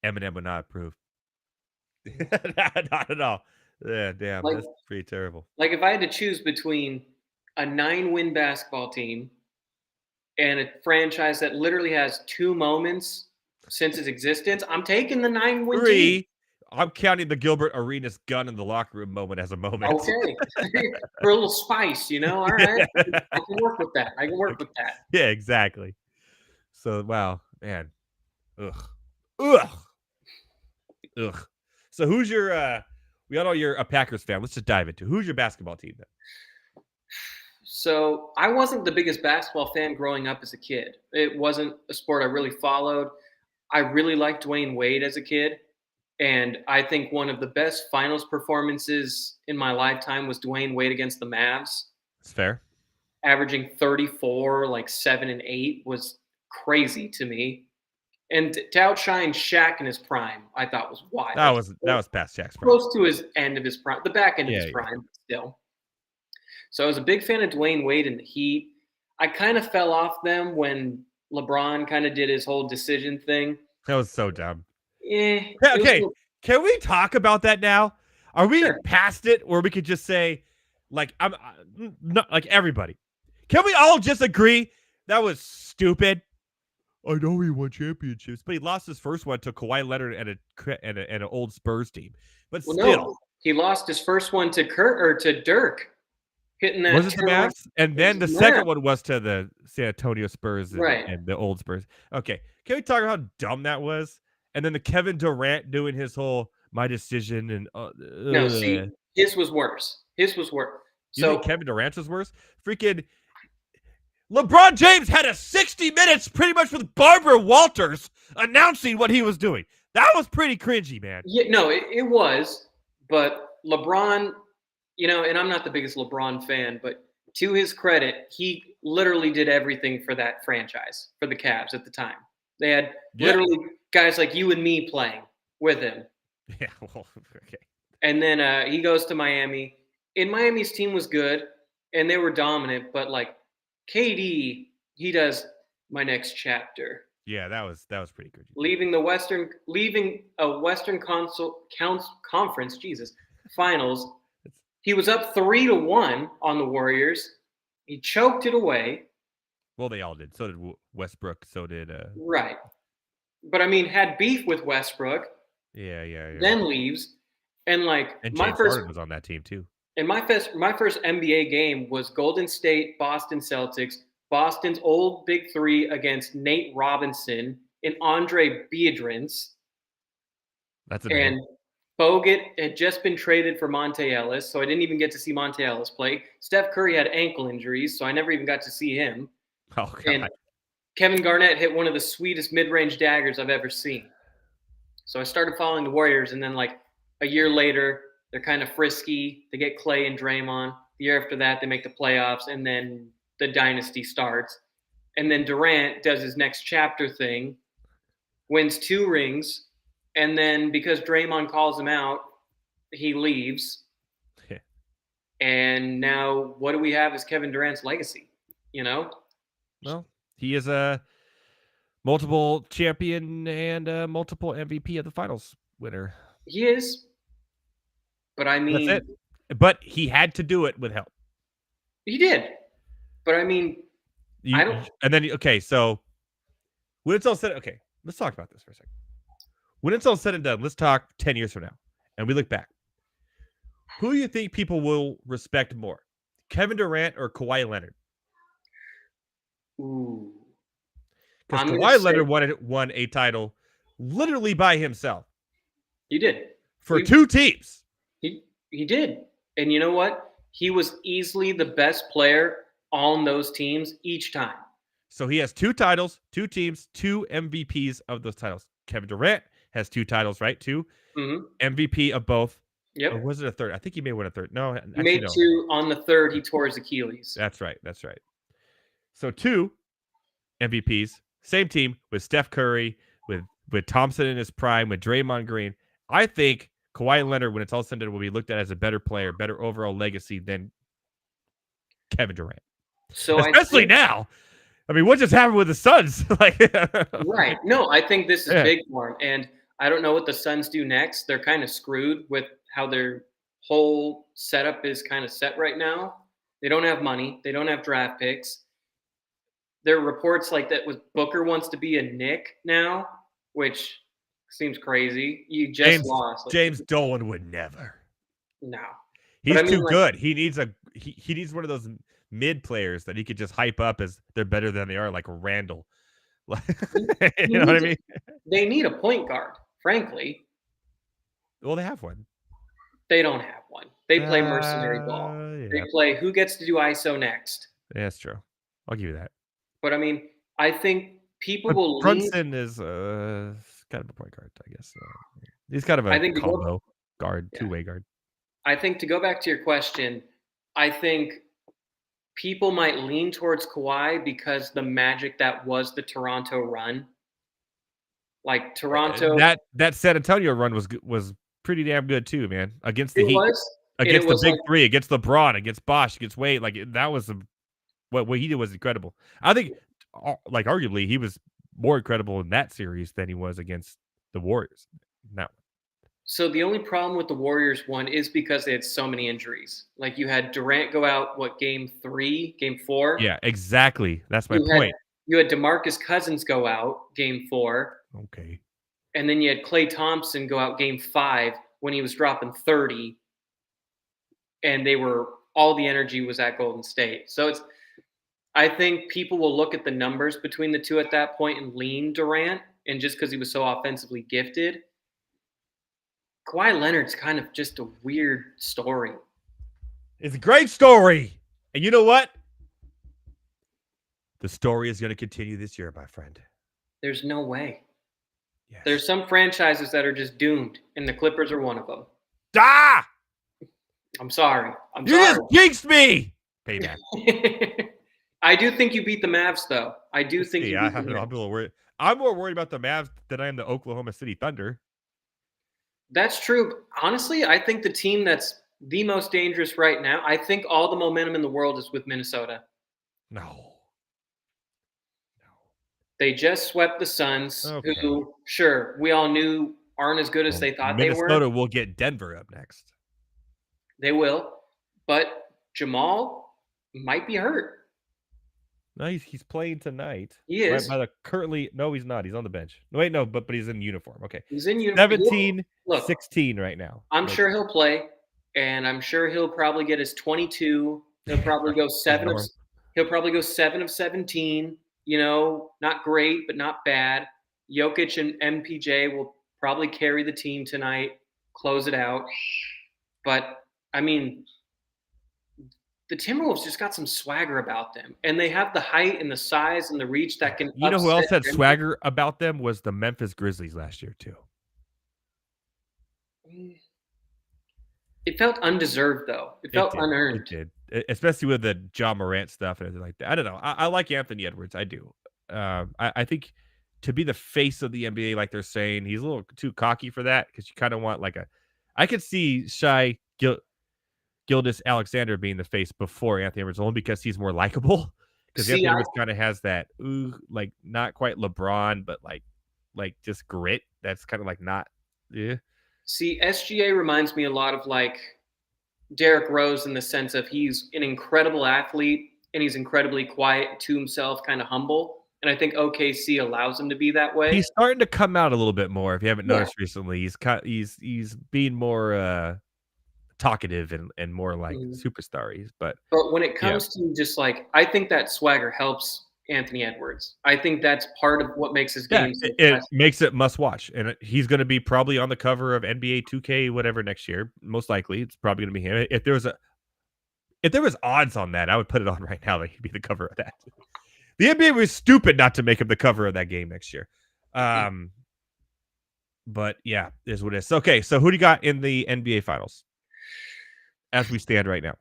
Eminem would not approve. Not at all. Yeah, damn. That's pretty terrible. Like if I had to choose between a 9-win basketball team and a franchise that literally has two moments since its existence, I'm taking the 9-win team. I'm counting the Gilbert Arenas gun in the locker room moment as a moment. Okay. For a little spice, All right. I can work with that. Yeah, exactly. So, wow, man. Ugh. So who's your we all know you're a Packers fan. Let's just dive into who's your basketball team then? So I wasn't the biggest basketball fan growing up as a kid. It wasn't a sport I really followed. I really liked Dwayne Wade as a kid. And I think one of the best finals performances in my lifetime was Dwayne Wade against the Mavs. That's fair. Averaging 34, like 7 and 8 was crazy to me. And to outshine Shaq in his prime, I thought was wild. That was past Shaq's prime. Close to his end of his prime, the back end of his prime, still. So I was a big fan of Dwayne Wade and the Heat. I kind of fell off them when LeBron kind of did his whole decision thing. That was so dumb. Yeah. Okay. Can we talk about that now? Are we past it, or we could just say, like, I'm not like everybody? Can we all just agree that was stupid? I know he won championships, but he lost his first one to Kawhi Leonard and an old Spurs team. But still, no, he lost his first one to Dirk, hitting that. Was it the Mavs? And then the second one was to the San Antonio Spurs and the old Spurs. Okay, can we talk about how dumb that was? And then the Kevin Durant doing his whole my decision and no, see, his was worse. You think Kevin Durant was worse? Freaking LeBron James had a 60 minutes pretty much with Barbara Walters announcing what he was doing. That was pretty cringy, man. Yeah, no, it was. But LeBron, and I'm not the biggest LeBron fan, but to his credit, he literally did everything for that franchise, for the Cavs at the time. They had literally guys like you and me playing with him. Yeah, well, okay. And then he goes to Miami. And Miami's team was good, and they were dominant, but like KD, he does my next chapter. Yeah, that was pretty good. Leaving a Western Conference, finals. He was up 3-1 on the Warriors. He choked it away. Well, they all did. So did Westbrook. So did right. But I mean, had beef with Westbrook. Yeah. Then leaves, and James Harden was on that team too. And my first NBA game was Golden State, Boston Celtics, Boston's old Big Three against Nate Robinson and Andre Biedrins. That's a name. And Bogut had just been traded for Monte Ellis, so I didn't even get to see Monte Ellis play. Steph Curry had ankle injuries, so I never even got to see him. Oh, God. And Kevin Garnett hit one of the sweetest mid-range daggers I've ever seen. So I started following the Warriors, and then a year later, they're kind of frisky. They get Clay and Draymond. The year after that, they make the playoffs, and then the dynasty starts. And then Durant does his next chapter thing, wins 2 rings, And then because Draymond calls him out, he leaves. Yeah. And now what do we have as Kevin Durant's legacy? Well, he is a multiple champion and a multiple MVP of the finals winner. He is. But I mean, That's it. But he had to do it with help. he did. But I mean, I don't. And then, okay, so when it's all said, okay, let's talk about this for a second. When it's all said and done, let's talk 10 years from now. And we look back. Who do you think people will respect more? Kevin Durant or Kawhi Leonard? Ooh. Because I'm gonna Kawhi say- Leonard won a title literally by himself He did. for He- two teams. He did. And you know what? He was easily the best player on those teams each time. So he has two titles, two teams, two MVPs of those titles. Kevin Durant has two titles, right? Two Mm-hmm. MVP of both. Yep. Or was it a third? I think he may win a third. No, He actually, made no. two. On the third, he tore his Achilles. That's right. That's right. So two MVPs, same team with Steph Curry, with Thompson in his prime, with Draymond Green. I think Kawhi Leonard, when it's all said and done, will be looked at as a better player, better overall legacy than Kevin Durant. So Especially now. I mean, what just happened with the Suns? Right. No, I think this is Yeah. big for him. And I don't know what the Suns do next. They're kind of screwed with how their whole setup is kind of set right now. They don't have money. They don't have draft picks. There are reports like that with Booker wants to be a Knick now, which seems crazy. You just lost. James Dolan would never. No. He's I mean, too good. He needs he needs one of those mid players that he could just hype up as they're better than they are, like Randall. You know what I mean? They need a point guard, frankly. Well, they have one. They don't have one. They play mercenary ball. Yeah. They play who gets to do ISO next. Yeah, that's true. I'll give you that. But I mean, I think people But will lean. Brunson is kind of a point guard, I guess. He's kind of a I think combo guard, Yeah. two-way guard. I think to go back to your question, I think people might lean towards Kawhi because the magic that was the Toronto run. Like Toronto, That San Antonio run was pretty damn good too, man. Against the it Heat, was. and against it the was big like- three, against LeBron, against Bosh, against Wade. Like that was what he did was incredible. I think, like arguably, he was more incredible in that series than he was against the Warriors. No, So the only problem with the Warriors one is because they had so many injuries. Like you had Durant go out, game 3, game 4? yeah, exactly. That's my You had- point. You had DeMarcus Cousins go out game 4, Okay. and then you had Klay Thompson go out game 5 when he was dropping 30, and all the energy was at Golden State. So I think people will look at the numbers between the two at that point and lean Durant, and just because he was so offensively gifted. Kawhi Leonard's kind of just a weird story. It's a great story. And you know what? The story is going to continue this year, my friend. There's no way. Yes. There's some franchises that are just doomed, and the Clippers are one of them. Ah! I'm sorry. You just jinxed me. Payback. I do think you beat the Mavs, though. I do think you beat I'm the a Mavs. little worried. I'm more worried about the Mavs than I am the Oklahoma City Thunder. That's true. Honestly, I think the team that's the most dangerous right now, I think all the momentum in the world is with Minnesota. No. They just swept the Suns, Okay. who, sure, we all knew aren't as good as they thought they Minnesota were. will get Denver up next. They will. But Jamal might be hurt. No, he's playing tonight. He is. No, he's not. He's on the bench. No, wait, no, but he's in uniform. Okay. He's in uniform. 17, Look, 16 right now. I'm Like, sure he'll play, and I'm sure he'll probably get his 22. He'll probably go 7 of. Norm. He'll probably go 7 of 17. Not great, but not bad. Jokic and MPJ will probably carry the team tonight, close it out. But I mean, the Timberwolves just got some swagger about them, and they have the height and the size and the reach that can. You know who else upset had Denver. swagger about them was the Memphis Grizzlies last year too. It felt undeserved, though. It felt unearned. It did, especially with the John Morant stuff and everything like that. I don't know. I like Anthony Edwards. I do. I think to be the face of the NBA, like they're saying. He's a little too cocky for that because you kind of want like a. I could see Gilgeous Alexander being the face before Anthony Edwards, only because he's more likable. Because Anthony Edwards kind of has that, like not quite LeBron, but like just grit. That's kind of like not. Yeah. See, SGA reminds me a lot of like Derrick Rose in the sense of he's an incredible athlete and he's incredibly quiet to himself, kind of humble. And I think OKC allows him to be that way. He's starting to come out a little bit more. If you haven't noticed recently, he's being more talkative and more like superstar-y. But when it comes to just like, I think that swagger helps Anthony Edwards. I think that's part of what makes his game. It makes it must watch, and he's going to be probably on the cover of NBA 2K whatever next year. Most likely, it's probably going to be him. If there was odds on that, I would put it on right now that he'd be the cover of that. The NBA was stupid not to make him the cover of that game next year. But yeah, is what it is. Okay, so who do you got in the NBA Finals as we stand right now?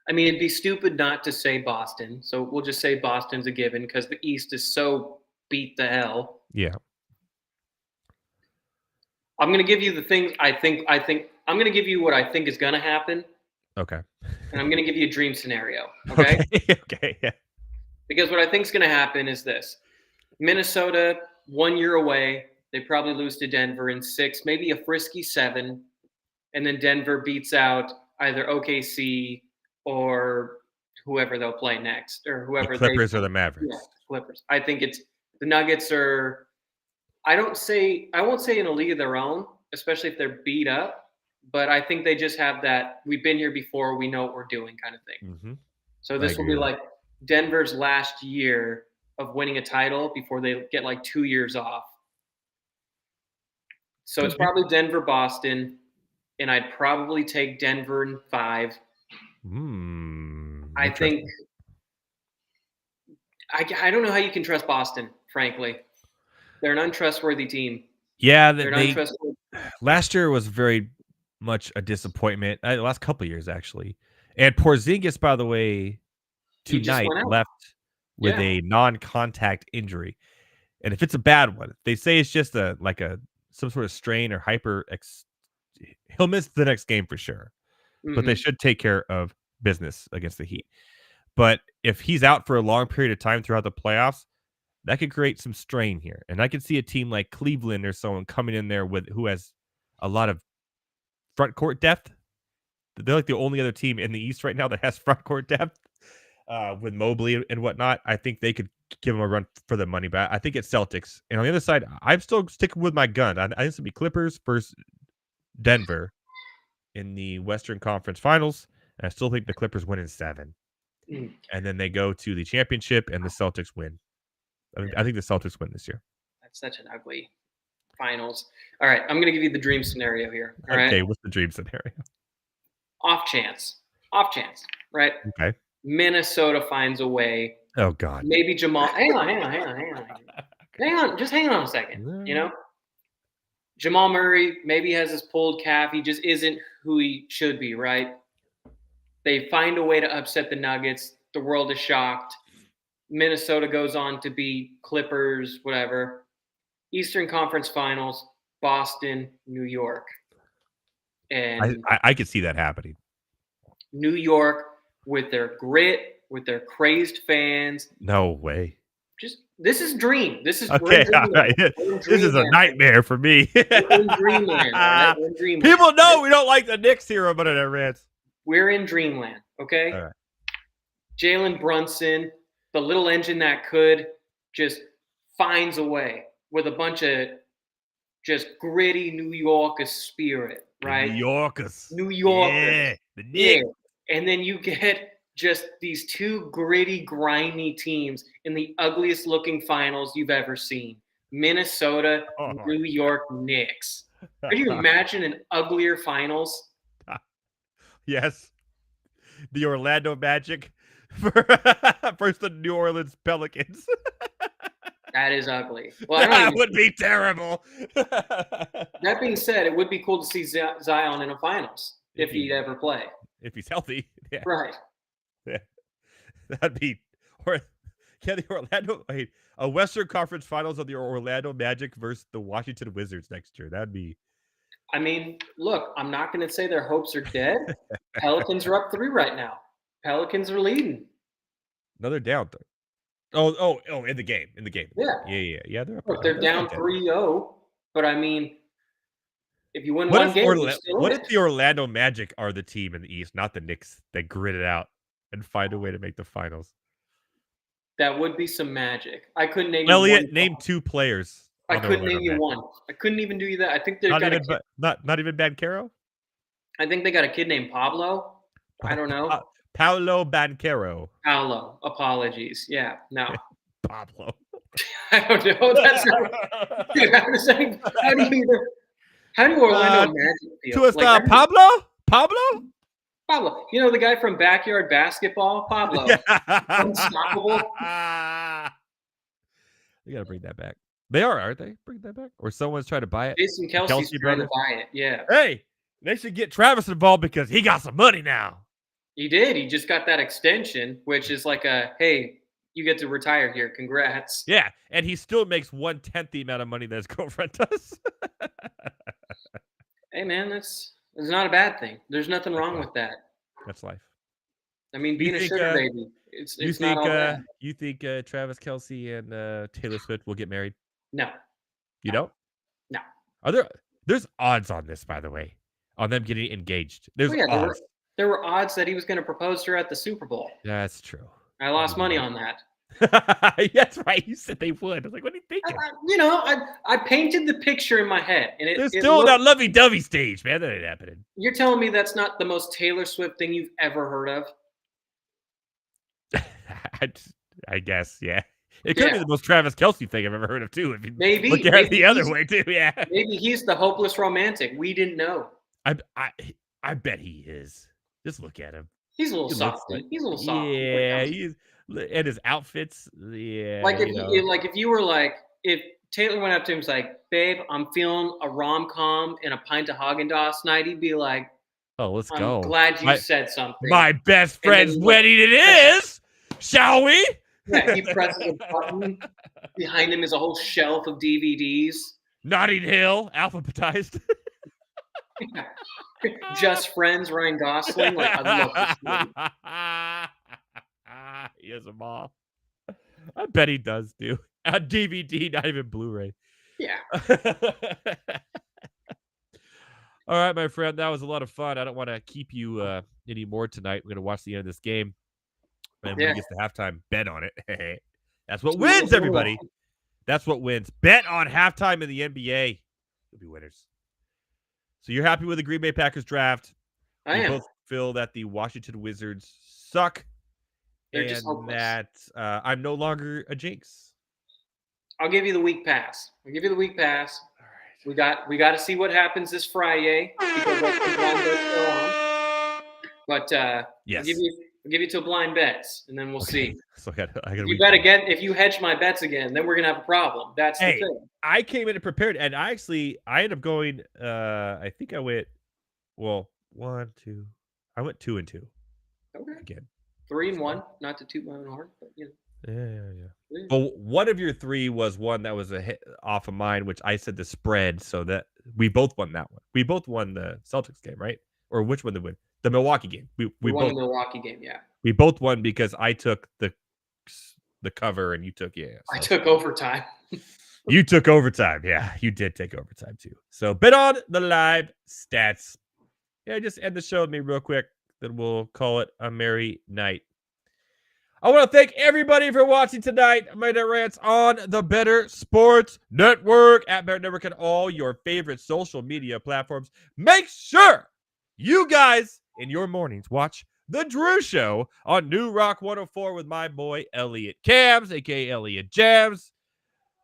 I mean, it'd be stupid not to say Boston. So we'll just say Boston's a given because the East is so beat the hell. Yeah. I'm going to give you the things I think I'm going to give you what I think is going to happen. Okay. And I'm going to give you a dream scenario. Okay. Okay. Yeah. Because what I think is going to happen is this. Minnesota, 1 year away. They probably lose to Denver in 6, maybe a frisky 7. And then Denver beats out either OKC or whoever they'll play next, or whoever. The Clippers or the Mavericks. Yeah, Clippers. I think it's the Nuggets are. I won't say in a league of their own, especially if they're beat up. But I think they just have that we've been here before, we know what we're doing kind of thing. Mm-hmm. So this will be like Denver's last year of winning a title before they get like 2 years off. So it's probably Denver, Boston, and I'd probably take Denver in 5. I think I don't know how you can trust Boston, frankly. They're an untrustworthy team. Yeah, last year was very much a disappointment. The last couple of years, actually. And Porzingis, by the way, tonight left with a non-contact injury. And if it's a bad one, they say it's just some sort of strain or he'll miss the next game for sure. Mm-hmm. But they should take care of business against the Heat. But if he's out for a long period of time throughout the playoffs, that could create some strain here. And I could see a team like Cleveland or someone coming in there who has a lot of front court depth. They're like the only other team in the East right now that has front court depth with Mobley and whatnot. I think they could give them a run for the money. But I think it's Celtics. And on the other side, I'm still sticking with my gun. I think it's going to be Clippers versus Denver in the Western Conference Finals. And I still think the Clippers win in 7. And then they go to the championship and the Celtics win. I think the Celtics win this year. That's such an ugly finals. All right, I'm going to give you the dream scenario here. All right. Okay, what's the dream scenario? Off chance, right? Okay. Minnesota finds a way. Oh, God. Maybe Jamal. Hang on. Just hang on a second. You know? Jamal Murray maybe has his pulled calf. He just isn't who he should be, right? They find a way to upset the Nuggets. The world is shocked. Minnesota goes on to beat Clippers, whatever. Eastern Conference Finals, Boston, New York. And I could see that happening. New York with their grit, with their crazed fans. No way. This is dream. This is okay. All right. This is a nightmare for me. We're in dreamland. All right? We're in dreamland. People know we don't like the Knicks here on Monday Night Rants. We're in dreamland. Okay. All right. Jalen Brunson, the little engine that could, just finds a way with a bunch of just gritty New Yorker spirit, right? New Yorkers. Yeah, the Knicks. Yeah. And then you get just these 2 gritty, grimy teams in the ugliest looking finals you've ever seen. Minnesota, New York Knicks. Could you imagine an uglier finals? Yes. The Orlando Magic versus the New Orleans Pelicans. That is ugly. Well, that would be terrible. That being said, it would be cool to see Zion in a finals if he'd ever play. If he's healthy. Yeah. Right. Yeah. That'd be, or Yeah, the Orlando. Wait, a Western Conference Finals of the Orlando Magic versus the Washington Wizards next year. That'd be. I mean, look, I'm not going to say their hopes are dead. Pelicans are up 3 right now. Pelicans are leading. No, they're down 3. Oh! In the game. Yeah. They're up. Look, they're that's down not dead. 3-0. But I mean, if you win What one if game, you're still What in if it. the Orlando Magic are the team in the East, not the Knicks, that grit it out and find a way to make the finals? That would be some magic. I couldn't name you Elliott, one. name 2 players. I on the couldn't Orlando name you Magic. one. I couldn't even do you that. I think they've Not got even, a kid. not even Banchero. I think they got a kid named Pablo. I don't know. Paolo Banchero. Paolo. Apologies. Yeah. No. Pablo. I don't know. That's not, dude, how do Orlando Magic feel? To us, Like, Pablo? Pablo. You know the guy from Backyard Basketball? Pablo. Unstoppable. They gotta bring that back. They are, aren't they? Bring that back, or someone's trying to buy it. Jason Kelsey's trying to buy it. Yeah. Hey, they should get Travis involved because he got some money now. He did. He just got that extension, which is like a, hey, you get to retire here. Congrats. Yeah, and he still makes 1/10 the amount of money that his girlfriend does. Hey, man, that's not a bad thing. There's nothing wrong with that. That's life. I mean, being a sugar baby, it's not all bad. You think Travis Kelsey and Taylor Swift will get married? No. You don't? No. There's odds on this, by the way, on them getting engaged. There's odds. There were odds that he was going to propose to her at the Super Bowl. That's true. I lost money on that. That's right. You said they would. I was like, what are you thinking? I painted the picture in my head, and There's still that lovey-dovey stage, man. That ain't happening. You're telling me that's not the most Taylor Swift thing you've ever heard of? I guess, yeah. It could be the most Travis Kelsey thing I've ever heard of, too. If you maybe look at it the other way, too, yeah. Maybe he's the hopeless romantic. We didn't know. I bet he is. Just look at him. He's a little soft. He's a little soft. Yeah, and his outfits. Yeah. Like if Taylor went up to him and was like, babe, I'm feeling a rom-com and a pint of Haagen-Dazs night, he'd be like, oh, let's go. I'm glad you said something. My best friend's wedding it is. Shall we? Yeah, he presses a button. Behind him is a whole shelf of DVDs. Notting Hill, alphabetized. Yeah. Just Friends, Ryan Gosling. Like, I love this movie. He has them all. I bet he does, dude. A DVD, not even Blu-ray. Yeah. All right, my friend. That was a lot of fun. I don't want to keep you any more tonight. We're going to watch the end of this game. And when it gets to halftime, bet on it. That's what wins, everybody. That's what wins. Bet on halftime in the NBA. You'll be winners. So you're happy with the Green Bay Packers draft. I am. Both feel that the Washington Wizards suck. They're just hopeless. That I'm no longer a jinx. I'll give you the week pass. All right. We got to see what happens this Friday because that's the blind bets go on. But yes. I'll give you till blind bets, and then we'll see. So I got you bet again. If you hedge my bets again, then we're gonna have a problem. That's the thing. I came in prepared, and I ended up going. I think I went. Well, 1, 2. I went 2 and 2. Okay. Again. 3 and 1. Not to toot my own horn, but you know. Yeah. Well, one of your 3 was one that was a hit off of mine, which I said the spread, so that we both won that one. We both won the Celtics game, right? Or which one did we win? The Milwaukee game. We won both, the Milwaukee game, yeah. We both won because I took the cover and you took So. I took overtime. You took overtime. Yeah, you did take overtime too. So bet on the live stats. Yeah, just end the show with me real quick. Then we'll call it a merry night. I want to thank everybody for watching tonight. I made Rants on the Better Sports Network at Better Network and all your favorite social media platforms. Make sure you guys in your mornings watch The Drew Show on New Rock 104 with my boy Elliott Kams, aka Elliott Jams.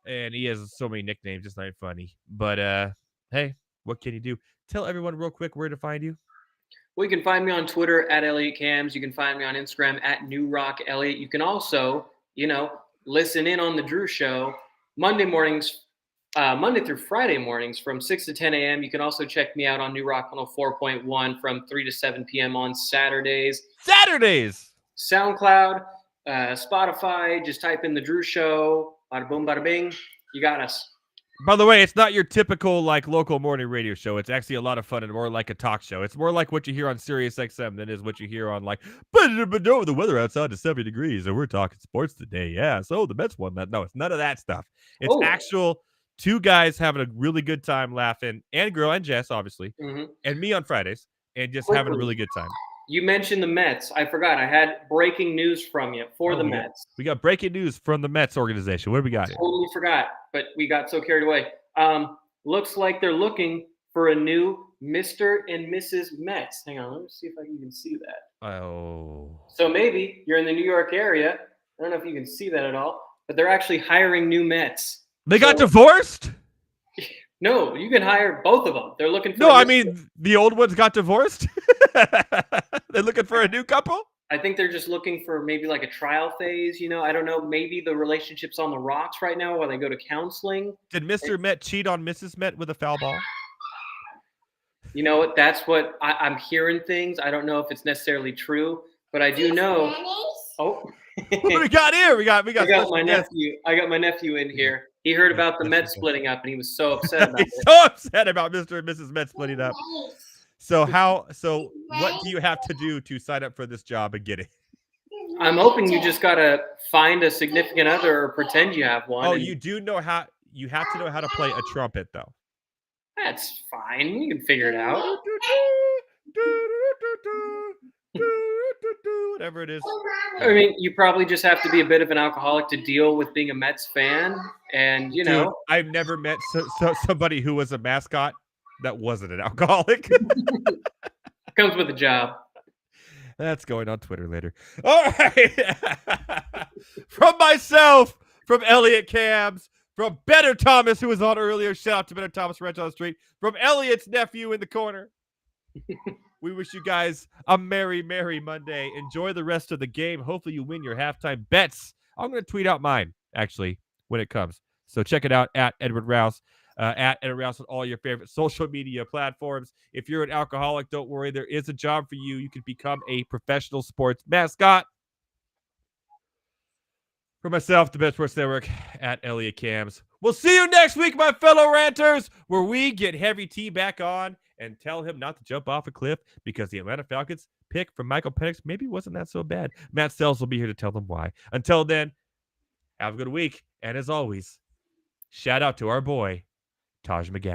And he has so many nicknames, it's not funny. But hey, what can you do? Tell everyone real quick where to find you. Well, you can find me on Twitter at Elliott Kams. You can find me on Instagram at New Rock Elliott. You can also, listen in on The Drew Show Monday through Friday mornings from 6 to 10 a.m. You can also check me out on New Rock 104.1 from 3 to 7 p.m. on Saturdays. SoundCloud, Spotify. Just type in the Drew Show. Bada boom, bada bing. You got us. By the way, it's not your typical like local morning radio show. It's actually a lot of fun and more like a talk show. It's more like what you hear on Sirius XM than is what you hear on like, but the weather outside is 70 degrees and we're talking sports today. Yeah, so the Mets won that. No, it's none of that stuff. It's actual two guys having a really good time laughing, and girl and Jess, obviously, and me on Fridays, and just having a really good time. You mentioned the Mets. I forgot. I had breaking news from you for the Mets. We got breaking news from the Mets organization. What do we got here? Totally forgot, but we got so carried away. Looks like they're looking for a new Mr. and Mrs. Mets. Hang on, let me see if I can even see that. Oh. So maybe you're in the New York area. I don't know if you can see that at all, but they're actually hiring new Mets. They got divorced? No, you can hire both of them. They're looking for No, I mean, the old ones got divorced? They're looking for a new couple? I think they're just looking for maybe like a trial phase, you know. I don't know. Maybe the relationship's on the rocks right now while they go to counseling. Did Mr. Met cheat on Mrs. Met with a foul ball? You know what? That's what I'm hearing things. I don't know if it's necessarily true, but I do know. Oh. What do we got here? We got I got my nephew. I got my nephew in here. He heard about the Mets splitting up, and he was so upset about it. He's so upset about Mr. and Mrs. Met splitting up. So what do you have to do to sign up for this job and get it? I'm hoping you just gotta find a significant other or pretend you have one. Oh, you do know how. You have to know how to play a trumpet, though. That's fine. We can figure it out. Whatever it is. I mean, you probably just have to be a bit of an alcoholic to deal with being a Mets fan, and you know. Dude, I've never met somebody who was a mascot that wasn't an alcoholic. Comes with a job. That's going on Twitter later. All right. From myself, from Elliott Kams, from Better Thomas, who was on earlier. Shout out to Better Thomas, Ranch on the Street. From Elliott's nephew in the corner. We wish you guys a merry, merry Monday. Enjoy the rest of the game. Hopefully you win your halftime bets. I'm going to tweet out mine, actually, when it comes. So check it out at Edward Raus. At Edward Raus on all your favorite social media platforms. If you're an alcoholic, don't worry. There is a job for you. You can become a professional sports mascot. For myself, the Best Sports Network, at Elliott Kams. We'll see you next week, my fellow ranters, where we get Heavy T back on and tell him not to jump off a cliff because the Atlanta Falcons pick from Michael Penix maybe wasn't that so bad. Matt Sells will be here to tell them why. Until then, have a good week. And as always, shout out to our boy, Taj McGowan.